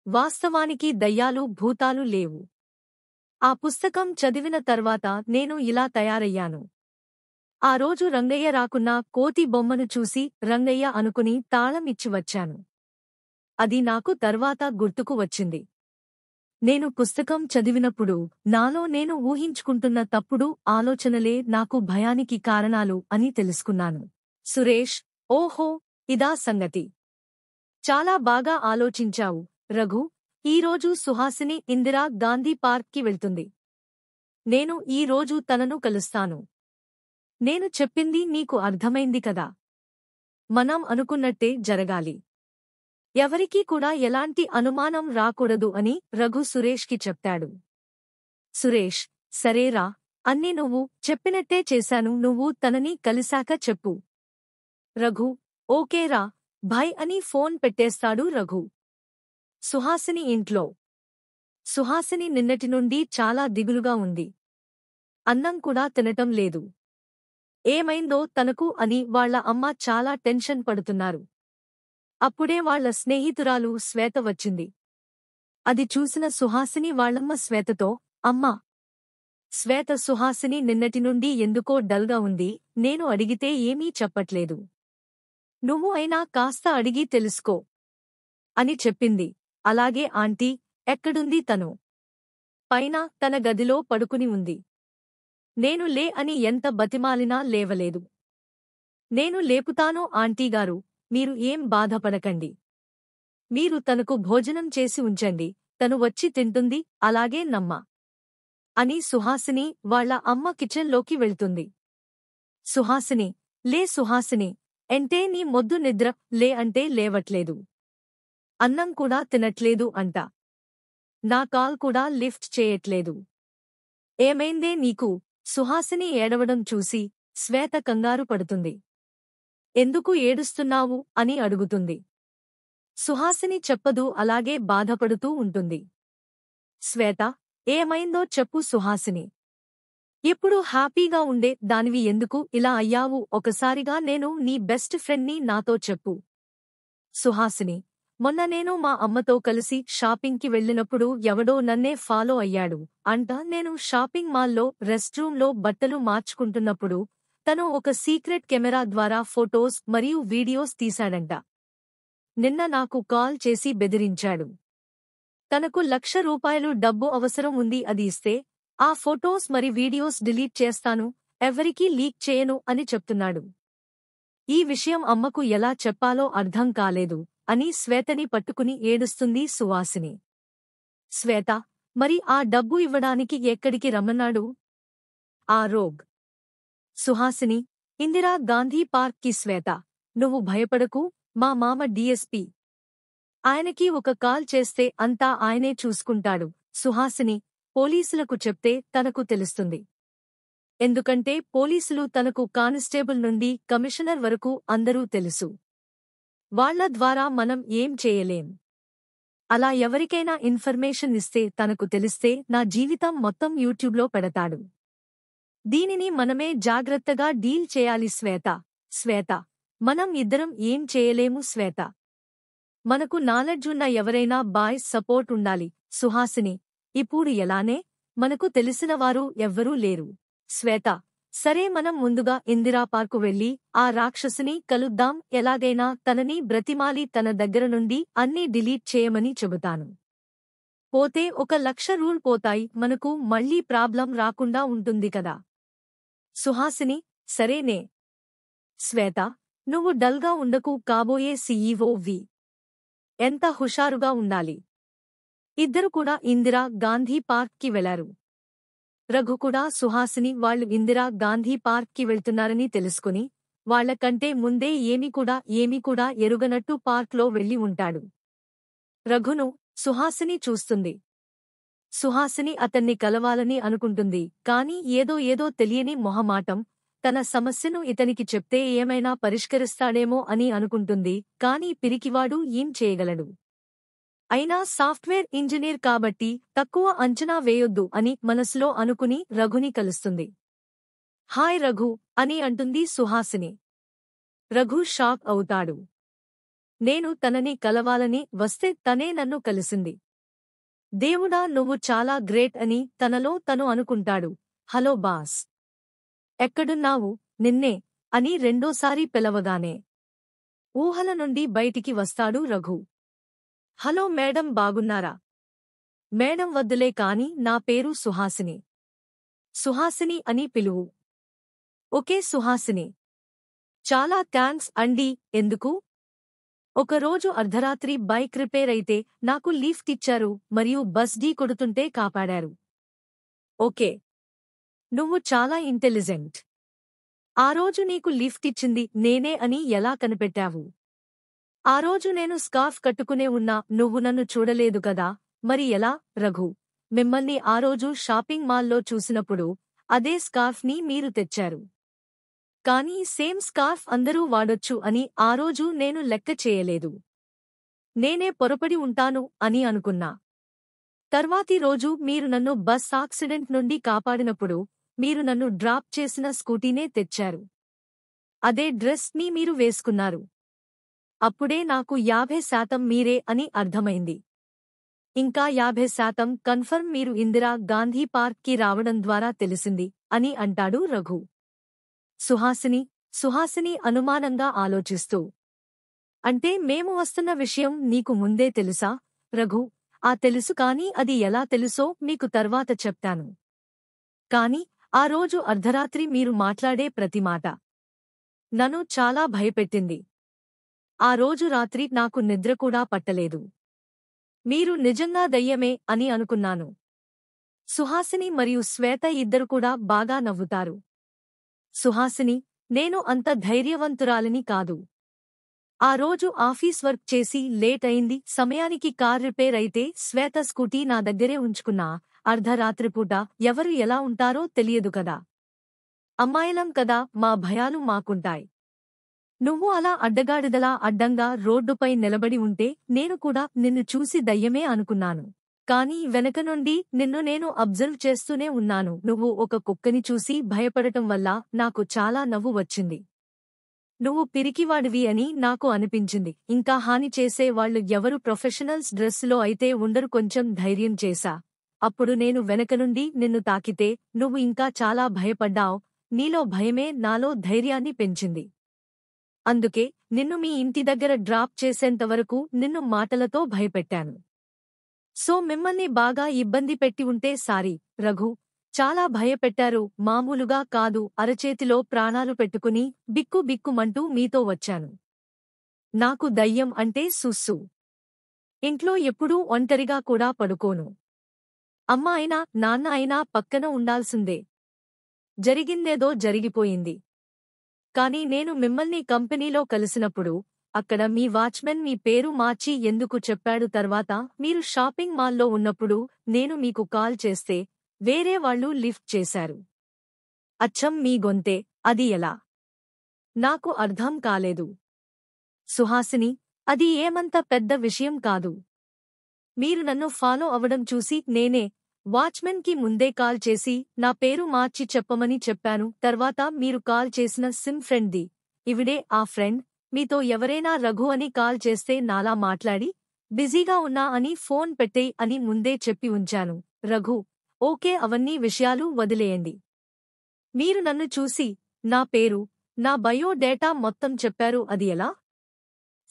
వాస్తవానికి దయ్యాలు భూతాలు లేవు. ఆ పుస్తకం చదివిన తర్వాత నేను ఇలా తయారయ్యాను. ఆ రోజు రంగయ్య రాకున్నా కోతి బొమ్మను చూసి రంగయ్య అనుకుని తాళం ఇచ్చి వచ్చాను. అది నాకు తర్వాత గుర్తుకు వచ్చింది. నేను పుస్తకం చదివినప్పుడు నాలో నేను ఊహించుకుంటున్న తప్పుడు ఆలోచనలే నాకు భయానికి కారణాలు అని తెలుసుకున్నాను. సురేష్: ఓహో, ఇదా సంగతి. చాలా బాగా ఆలోచించావు రఘు. ఈరోజు సుహాసిని ఇందిరా గాంధీ పార్క్కి వెళ్తుంది. నేను ఈ రోజు తనను కలుస్తాను. నేను చెప్పింది నీకు అర్థమైంది కదా. మనం అనుకున్నట్టే జరగాలి. ఎవరికీ కూడా ఎలాంటి అనుమానం రాకూడదు అని రఘు సురేష్కి చెప్తాడు. సురేష్: సరేరా, అన్నీ నువ్వు చెప్పినట్టే చేశాను. నువ్వు తనని కలిశాక చెప్పు. రఘు: ఓకేరా భాయ్ అని ఫోన్ పెట్టేస్తాడు రఘు. సుహాసిని ఇంట్లో. సుహాసిని నిన్నటి నుండి చాలా దిగులుగా ఉంది. అన్నం కూడా తినటం లేదు. ఏమైందో తనకు అని వాళ్ళ అమ్మ చాలా టెన్షన్ పడుతున్నారు. అప్పుడే వాళ్ళ స్నేహితురాలు శ్వేత వచ్చింది. అది చూసిన సుహాసిని వాళ్ళమ్మ శ్వేతతో: అమ్మా. శ్వేత: సుహాసిని నిన్నటి నుండి ఎందుకో డల్గా ఉంది. నేను అడిగితే ఏమీ చెప్పట్లేదు. నువ్వు అయినా కాస్త అడిగి తెలుసుకో అని చెప్పింది. అలాగే ఆంటీ. ఎక్కడుంది తను? పైన తన గదిలో పడుకుని ఉంది. నేను లే అని ఎంత బతిమాలినా లేవలేదు. నేను లేపుతాను ఆంటీగారు, మీరు ఏం బాధపడకండి. మీరు తనకు భోజనం చేసి ఉంచండి, తను వచ్చి తింటుంది. అలాగే నమ్మ అని సుహాసిని వాళ్ళ అమ్మ కిచెన్లోకి వెళ్తుంది. సుహాసిని: లే సుహాసిని, ఎంటే నీ మొద్దు నిద్ర. లే అంటే లేవట్లేదు. అన్నం కూడా తినట్లేదు అంట. నా కాల్ కూడా లిఫ్ట్ చేయట్లేదు. ఏమైందే నీకు? సుహాసిని ఏడవడం చూసి శ్వేత కంగారు పడుతుంది. ఎందుకు ఏడుస్తున్నావు అని అడుగుతుంది. సుహాసిని చెప్పదు, అలాగే బాధపడుతూ ఉంటుంది. శ్వేత: ఏమైందో చెప్పు సుహాసిని. ఎప్పుడు హ్యాపీగా ఉండే దానివి ఎందుకు ఇలా అయ్యావు? ఒకసారిగా నేను నీ బెస్ట్ ఫ్రెండ్ని, నాతో చెప్పు. సుహాసిని: మొన్న నేను మా అమ్మతో కలిసి షాపింగ్కి వెళ్ళినప్పుడు ఎవడో నన్నే ఫాలో అయ్యాడు అంట. నేను షాపింగ్ మాల్లో రెస్ట్రూంలో బట్టలు మార్చుకుంటున్నప్పుడు తను ఒక సీక్రెట్ కెమెరా ద్వారా ఫోటోస్ మరియు వీడియోస్ తీశాడంట. నిన్న నాకు కాల్ చేసి బెదిరించాడు. తనకు ₹1,00,000 డబ్బు అవసరం ఉంది, అది ఇస్తే ఆ ఫోటోస్ మరి వీడియోస్ డిలీట్ చేస్తాను, ఎవరికీ లీక్ చేయను అని చెప్తున్నాడు. ఈ విషయం అమ్మకు ఎలా చెప్పాలో అర్థం కాలేదు అని శ్వేతని పట్టుకుని ఏడుస్తుంది సుహాసిని. శ్వేత: మరి ఆ డబ్బు ఇవ్వడానికి ఎక్కడికి రమ్మన్నాడు? ఆ రోగ్. సుహాసిని: ఇందిరా గాంధీ పార్క్కి. శ్వేత: నువ్వు భయపడకు, మా మామ డీఎస్పీ. ఆయనకి ఒక కాల్ చేస్తే అంతా ఆయనే చూసుకుంటాడు. సుహాసిని: పోలీసులకు చెప్తే తనకు తెలుస్తుంది. ఎందుకంటే పోలీసులు తనకు కానిస్టేబుల్ నుండి కమిషనర్ వరకు అందరూ తెలుసు. వాళ్ళ ద్వారా మనం ఏం చేయలేం. అలా ఎవరికైనా ఇన్ఫర్మేషన్ ఇస్తే తనకు తెలిస్తే నా జీవితం మొత్తం యూట్యూబ్లో పెడతాడు. దీనిని మనమే జాగ్రత్తగా డీల్ చేయాలి శ్వేత. శ్వేత: మనం ఇద్దరం ఏం చేయలేము శ్వేత. మనకు నాలెడ్జున్న ఎవరైనా బాయ్స్ సపోర్ట్ ఉండాలి. సుహాసిని: ఇప్పుడు ఎలానే? మనకు తెలిసినవారు ఎవ్వరూ లేరు. శ్వేత: సరే, మనం ముందుగా ఇందిరా పార్కు వెళ్లి ఆ రాక్షసిని కలుద్దాం. ఎలాగైనా తనని బ్రతిమాలి తన దగ్గర నుండి అన్నీ డిలీట్ చేయమని చెబుతాను. పోతే ₹1,00,000 పోతాయి. మనకు మళ్ళీ ప్రాబ్లం రాకుండా ఉంటుంది కదా. సుహాసిని: సరేనే. శ్వేత: నువ్వు డల్గా ఉండకు, కాబోయే సీఈఓవి. ఎంత హుషారుగా ఉండాలి. ఇద్దరు కూడా ఇందిరా గాంధీ పార్క్కి వెళ్లారు. రఘు కూడా సుహాసిని వాళ్ళు ఇందిరా గాంధీ పార్క్కి వెళ్తున్నారని తెలుసుకుని వాళ్లకంటే ముందే ఏమీ కూడా ఎరుగనట్టు పార్క్లో వెళ్లి ఉంటాడు. రఘును సుహాసిని చూస్తుంది. సుహాసిని అతన్ని కలవాలని అనుకుంటుంది, కాని ఏదో తెలియని మొహమాటం. తన సమస్యను ఇతనికి చెప్తే ఏమైనా పరిష్కరిస్తాడేమో అని అనుకుంటుంది, కాని పిరికివాడు ఏం చేయగలడు. అయినా సాఫ్ట్వేర్ ఇంజనీర్ కాబట్టి తక్కువ అంచనా వేయొద్దు అని మనసులో అనుకుని రఘుని కలుస్తుంది. హాయ్ రఘు అని అంటుంది సుహాసిని. రఘు షాక్ అవుతాడు. నేను తనని కలవాలని వస్తే తనే నన్ను కలిసింది. దేవుడా, నువ్వు చాలా గ్రేట్ అని తనలో తను అనుకుంటాడు. హలో బాస్, ఎక్కడున్నావు? నిన్నే అని రెండోసారి పిలవగానే ఊహల నుండి బయటికి వస్తాడు రఘు. హలో మేడం, బాగున్నారా? మేడం వద్దులే కాని నా పేరు సుహాసిని. సుహాసిని అని పిలువు. ఓకే సుహాసిని. చాలా థాంక్స్ అండీ. ఎందుకు? ఒకరోజు అర్ధరాత్రి బైక్ రిపేర్ అయితే నాకు లిఫ్ట్ ఇచ్చారు మరియు బస్ ఢీ కొడుతుంటే కాపాడారు. ఓకే, నువ్వు చాలా ఇంటెలిజెంట్. ఆ రోజు నీకు లిఫ్ట్ ఇచ్చింది నేనే అని ఎలా కనిపెట్టావు? ఆ రోజు నేను స్కార్ఫ్ కట్టుకునే ఉన్నా, నువ్వు నన్ను చూడలేదు కదా. మరి ఎలా? రఘు, మిమ్మల్ని ఆ రోజు షాపింగ్ మాల్లో చూసినప్పుడు అదే స్కార్ఫ్ని మీరు తెచ్చారు. కానీ సేమ్ స్కార్ఫ్ అందరూ వాడొచ్చు అని ఆ రోజు నేను లెక్క చేయలేదు. నేనే పొరపడి ఉంటాను అని అనుకున్నా. తర్వాతి రోజు మీరు నన్ను బస్ యాక్సిడెంట్ నుండి కాపాడినప్పుడు మీరు నన్ను డ్రాప్ చేసిన స్కూటీనే తెచ్చారు. అదే డ్రెస్ ని మీరు వేసుకున్నారు. అప్పుడే నాకు 50% మీరే అని అర్థమైంది. ఇంకా 50% కన్ఫర్మ్ మీరు ఇందిరా గాంధీ పార్క్ కి రావడం ద్వారా తెలిసింది అని అంటాడు రఘు. సుహాసిని అనుమానంగా ఆలోచిస్తూ, అంటే మేము వస్తున్న విషయం నీకు ముందే తెలుసా? రఘు, ఆ తెలుసు, కానీ అది ఎలా తెలుసో మీకు తర్వాత చెప్తాను. కాని ఆ రోజు అర్ధరాత్రి మీరు మాట్లాడే ప్రతి మాట నన్ను చాలా భయపెట్టింది. ఆ రోజు రాత్రి నాకు నిద్ర కూడా పట్టలేదు. మీరు నిజంగా దయ్యమే అని అనుకున్నాను. సుహాసిని మరియు శ్వేత ఇద్దరు కూడా బాగా నవ్వుతారు. సుహాసిని, నేను అంత ధైర్యవంతురాలిని కాదు. ఆ రోజు ఆఫీస్ వర్క్ చేసి లేట్ అయింది. సమయానికి కార్ రిపేర్ అయితే శ్వేత స్కూటీ నా దగ్గరే ఉంచుకున్నా. అర్ధరాత్రిపూట ఎవరు ఎలా ఉంటారో తెలియదు కదా. అమ్మాయిలం కదా, మా భయాలు మాకుంటాయి. నువ్వు అలా అడ్డగాడిదలా అడ్డంగా రోడ్డుపై నిలబడి ఉంటే నేను కూడా నిన్ను చూసి దయ్యమే అనుకున్నాను. కానీ వెనక నుండి నిన్ను నేను అబ్జర్వ్ చేస్తూనే ఉన్నాను. నువ్వు ఒక కుక్కని చూసి భయపడటం వల్ల నాకు చాలా నవ్వు వచ్చింది. నువ్వు పిరికివాడివి అని నాకు అనిపించింది. ఇంకా హాని చేసే వాళ్ళు ఎవరు ప్రొఫెషనల్స్ డ్రెస్సులో అయితే ఉండరు. కొంచెం ధైర్యం చేశా. అప్పుడు నేను వెనక నుండి నిన్ను తాకితే నువ్వు ఇంకా చాలా భయపడ్డావ్. నీలో భయమే నాలో ధైర్యాన్ని పెంచింది. అందుకే నిన్ను మీ ఇంటి దగ్గర డ్రాప్ చేసేంతవరకు నిన్ను మాటలతో భయపెట్టాను. సో మిమ్మల్ని బాగా ఇబ్బంది పెట్టి ఉంటే సారీ. రఘు, చాలా భయపెట్టారు. మామూలుగా కాదు, అరచేతిలో ప్రాణాలు పెట్టుకుని బిక్కుబిక్కుమంటూ మీతో వచ్చాను. నాకు దయ్యం అంటే సుస్సు. ఇంట్లో ఎప్పుడూ ఒంటరిగా కూడా పడుకోను. అమ్మ అయినా నాన్న అయినా పక్కన ఉండాల్సిందే. జరిగిందేదో జరిగిపోయింది. కానీ నేను మిమ్మల్ని కంపెనీలో కలిసినప్పుడు అక్కడ మీ వాచ్మెన్ మీ పేరు మార్చి ఎందుకు చెప్పాడు? తర్వాత మీరు షాపింగ్ మాల్లో ఉన్నప్పుడు నేను మీకు కాల్ చేస్తే వేరే వాళ్ళు లిఫ్ట్ చేశారు. అచ్చం మీ గొంతే. అది ఎలా? నాకు అర్థం కాలేదు. సుహాసిని, అది ఏమంత పెద్ద విషయం కాదు. మీరు నన్ను ఫాలో అవడం చూసి నేనే వాచ్మెన్ కి ముందే కాల్ చేసి నా పేరు మార్చి చెప్పమని చెప్పాను. తర్వాత మీరు కాల్ చేసిన సిమ్ ఫ్రెండ్ది. ఇవిడే ఆ ఫ్రెండ్. మీతో ఎవరైనా రఘు అని కాల్ చేస్తే నాలా మాట్లాడి బిజీగా ఉన్నా అని ఫోన్ పెట్టేయ్ అని ముందే చెప్పి ఉంచాను. రఘు, ఓకే, అవన్నీ విషయాలు వదిలేయండి. మీరు నన్ను చూసి నా పేరు, నా బయోడేటా మొత్తం చెప్పారు. అది ఎలా?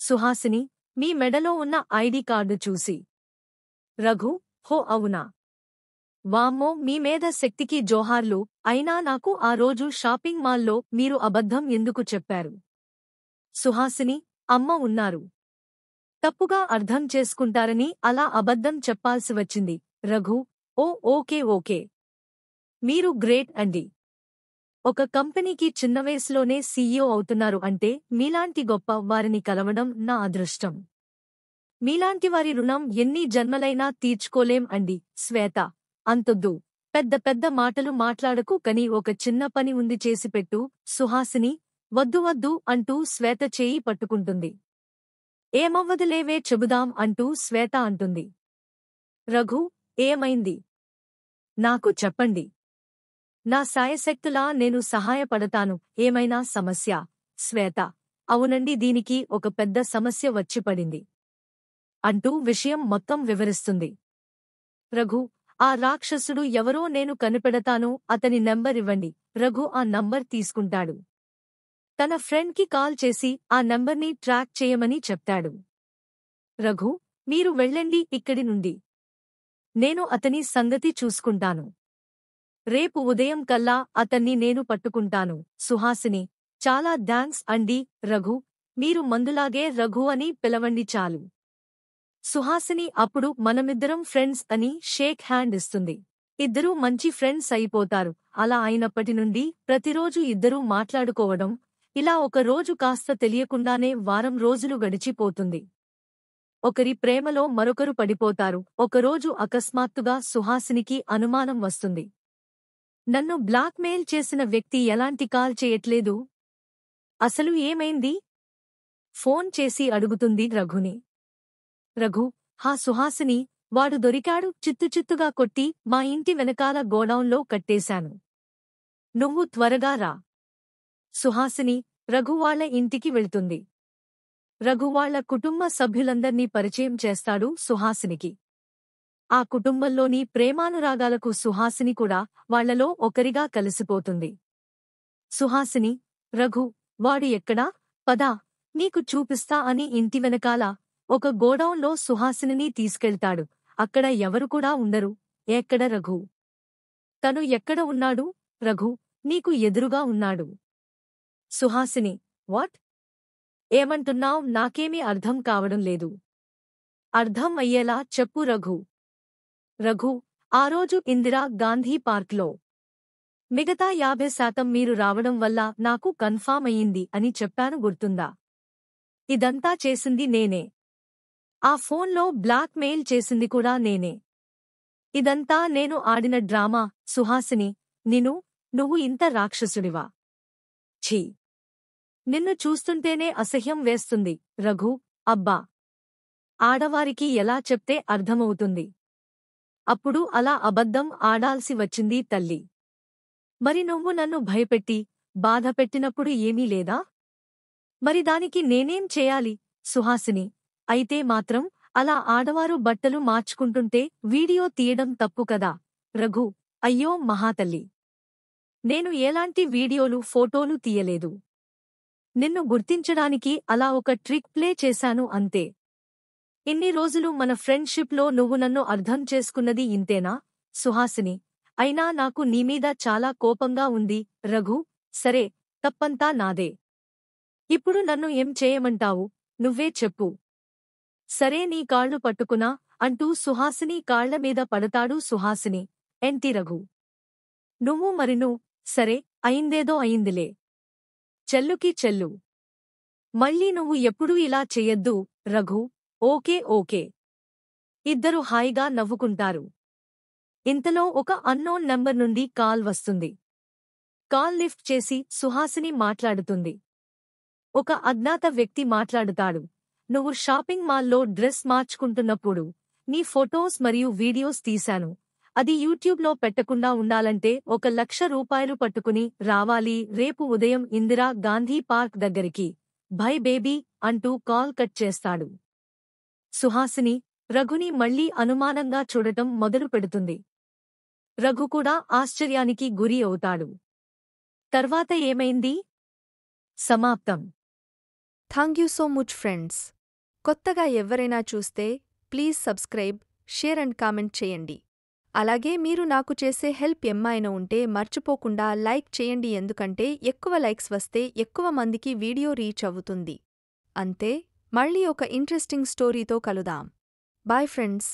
సుహాసిని, మీ మెడలో ఉన్న ఐడి కార్డు చూసి. రఘు, హో అవునా? వామ్మో, మీ మీద శక్తికి జోహార్లు. అయినా నాకు ఆ రోజు షాపింగ్ మాల్లో మీరు అబద్ధం ఎందుకు చెప్పారు? సుహాసిని, అమ్మ ఉన్నారు. తప్పుగా అర్థం చేసుకుంటారని అలా అబద్ధం చెప్పాల్సి వచ్చింది. రఘు, ఓకే. మీరు గ్రేట్ అండి. ఒక కంపెనీకి చిన్న వయసులోనే సీఈఓ అవుతున్నారు అంటే మీలాంటి గొప్ప వారిని కలవడం నా అదృష్టం. మీలాంటి వారి రుణం ఎన్ని జన్మలైనా తీర్చుకోలేం అండి. శ్వేత, అంతొద్దు. పెద్ద మాటలు మాట్లాడకు, కని ఒక చిన్న పని ఉంది, చేసిపెట్టు. సుహాసిని, వద్దు అంటూ శ్వేత చేయి పట్టుకుంటుంది. ఏమవ్వదులేవే, చెబుదాం అంటూ శ్వేత అంటుంది. రఘు, ఏమైంది? నాకు చెప్పండి. నా సాయశక్తులా నేను సహాయపడతాను. ఏమైనా సమస్య? శ్వేత, అవునండి, దీనికి ఒక పెద్ద సమస్య వచ్చి పడింది అంటూ విషయం మొత్తం వివరిస్తుంది. రఘు, ఆ రాక్షసుడు ఎవరో నేను కనిపెడతాను, అతని నంబర్ ఇవ్వండి. రఘు ఆ నంబర్ తీసుకుంటాడు. తన ఫ్రెండ్కి కాల్ చేసి ఆ నంబర్ని ట్రాక్ చేయమని చెప్తాడు. రఘు, మీరు వెళ్ళండి ఇక్కడి నుండి. నేను అతని సంగతి చూసుకుంటాను. రేపు ఉదయం కల్లా అతన్ని నేను పట్టుకుంటాను. సుహాసిని, చాలా థాంక్స్ అండి రఘు, మీరు మందులాగే రఘు అని పిలవండి చాలు. సుహాసిని అప్పుడు మనమిద్దరం ఫ్రెండ్స్ అని షేక్ హ్యాండ్ ఇస్తుంది. ఇద్దరూ మంచి ఫ్రెండ్స్ అయిపోతారు. అలా అయినప్పటి నుండి ప్రతిరోజు ఇద్దరూ మాట్లాడుకోవడం, ఇలా ఒక రోజు కాస్త తెలియకుండానే వారం రోజులు గడిచిపోతుంది. ఒకరి ప్రేమలో మరొకరు పడిపోతారు. ఒకరోజు అకస్మాత్తుగా సుహాసినికి అనుమానం వస్తుంది. నన్ను బ్లాక్మెయిల్ చేసిన వ్యక్తి ఎలాంటి కాల్ చేయట్లేదు? అసలు ఏమైంది? ఫోన్ చేసి అడుగుతుంది రఘుని. రఘు, హా సుహాసిని, వాడు దొరికాడు, చిత్తుచిత్తుగా కొట్టి మా ఇంటి వెనకాల గోడౌన్లో కట్టేశాను. నువ్వు త్వరగా రా. సుహాసిని రఘు వాళ్ళ ఇంటికి వెళ్తుంది. రఘు వాళ్ళ కుటుంబ సభ్యులందర్నీ పరిచయం చేస్తాడు సుహాసినికి. ఆ కుటుంబంలోని ప్రేమానురాగాలకు సుహాసిని కూడా వాళ్లలో ఒకరిగా కలిసిపోతుంది. సుహాసిని, రఘు, వాడు ఎక్కడా? పదా, నీకు చూపిస్తా అని ఇంటి వెనకాల ఒక గోడౌన్లో సుహాసినిని తీసుకెళ్తాడు. అక్కడ ఎవరు కూడా ఉండరు. ఎక్కడ రఘు? తను ఎక్కడ ఉన్నాడు? రఘు, నీకు ఎదురుగా ఉన్నాడు. సుహాసిని, వాట్? ఏమంటున్నావ్? నాకేమీ అర్థం కావడం లేదు. అర్థం అయ్యేలా చెప్పు రఘు. రఘు, ఆ రోజు ఇందిరా గాంధీ పార్క్లో మిగతా 50% మీరు రావడం వల్ల నాకు కన్ఫామ్ అయ్యింది అని చెప్పాను, గుర్తుందా? ఇదంతా చేసింది నేనే. ఆ ఫోన్లో బ్లాక్ మెయిల్ చేసింది కూడా నేనే. ఇదంతా నేను ఆడిన డ్రామా. సుహాసిని, నువ్వు ఇంత రాక్షసుడివా? ఛీ! నిన్ను చూస్తుంటేనే అసహ్యం వేస్తుంది. రఘు, అబ్బా! ఆడవారికి ఎలా చెప్తే అర్థమవుతుంది? అప్పుడు అలా అబద్ధం ఆడాల్సి వచ్చింది తల్లి. మరి నువ్వు నన్ను భయపెట్టి బాధపెట్టినప్పుడు ఏమీ లేదా? మరి దానికి నేనేం చేయాలి? సుహాసిని, అయితే మాత్రం అలా ఆడవారు బట్టలు మార్చుకుంటుంటే వీడియో తీయడం తప్పు కదా? రఘు, అయ్యో మహాతల్లి! నేను ఎలాంటి వీడియోలు ఫోటోలు తీయలేదు. నిన్ను గుర్తించడానికి అలా ఒక ట్రిక్ ప్లే చేశాను అంతే. ఇన్ని రోజులు మన ఫ్రెండ్షిప్లో నువ్వు నన్ను అర్థం చేసుకున్నది ఇంతేనా? సుహాసిని, అయినా నాకు నీమీద చాలా కోపంగా ఉంది రఘు. సరే, తప్పంతా నాదే. ఇప్పుడు నన్ను ఏం చేయమంటావు? నువ్వే చెప్పు. సరే, నీ కాళ్ళు పట్టుకునా అంటూ సుహాసిని కాళ్లమీద పడతాడు. సుహాసిని, ఏంటి రఘు? నువ్వు సరే, అయిందేదో అయిందిలే. చెల్లుకి చెల్లు. మళ్ళీ నువ్వు ఎప్పుడూ ఇలా చెయ్యొద్దు రఘు. ఓకే. ఇద్దరు హాయిగా నవ్వుకుంటారు. ఇంతలో ఒక అన్నోన్ నంబర్ నుండి కాల్ వస్తుంది. కాల్ లిఫ్ట్ చేసి సుహాసిని మాట్లాడుతుంది. ఒక అజ్ఞాత వ్యక్తి మాట్లాడుతాడు. నువ్వు షాపింగ్ మాల్లో డ్రెస్ మార్చుకుంటున్నప్పుడు నీ ఫొటోస్ మరియు వీడియోస్ తీశాను. అది యూట్యూబ్లో పెట్టకుండా ఉండాలంటే 1,00,000 రూపాయలు పట్టుకుని రావాలి రేపు ఉదయం ఇందిరా గాంధీ పార్క్ దగ్గరికి. భై బేబీ అంటూ కాల్ కట్ చేస్తాడు. సుహాసిని రఘుని మళ్లీ అనుమానంగా చూడటం మొదలు పెడుతుంది. రఘు కూడా ఆశ్చర్యానికి గురి అవుతాడు. తర్వాత ఏమైంది? సమాప్తం. Thank you so much friends. కొత్తగా ఎవరైనా చూస్తే please subscribe, share and comment చేయండి. అలాగే మీరు నాకు చేసే హెల్ప్ ఏమైనా ఉంటే మర్చిపోకుండా లైక్ చేయండి, ఎందుకంటే ఎక్కువ లైక్స్ వస్తే ఎక్కువ మందికి వీడియో రీచ్ అవుతుంది. అంతే, మళ్ళీ ఒక ఇంట్రెస్టింగ్ స్టోరీతో కలుదాం. Bye friends.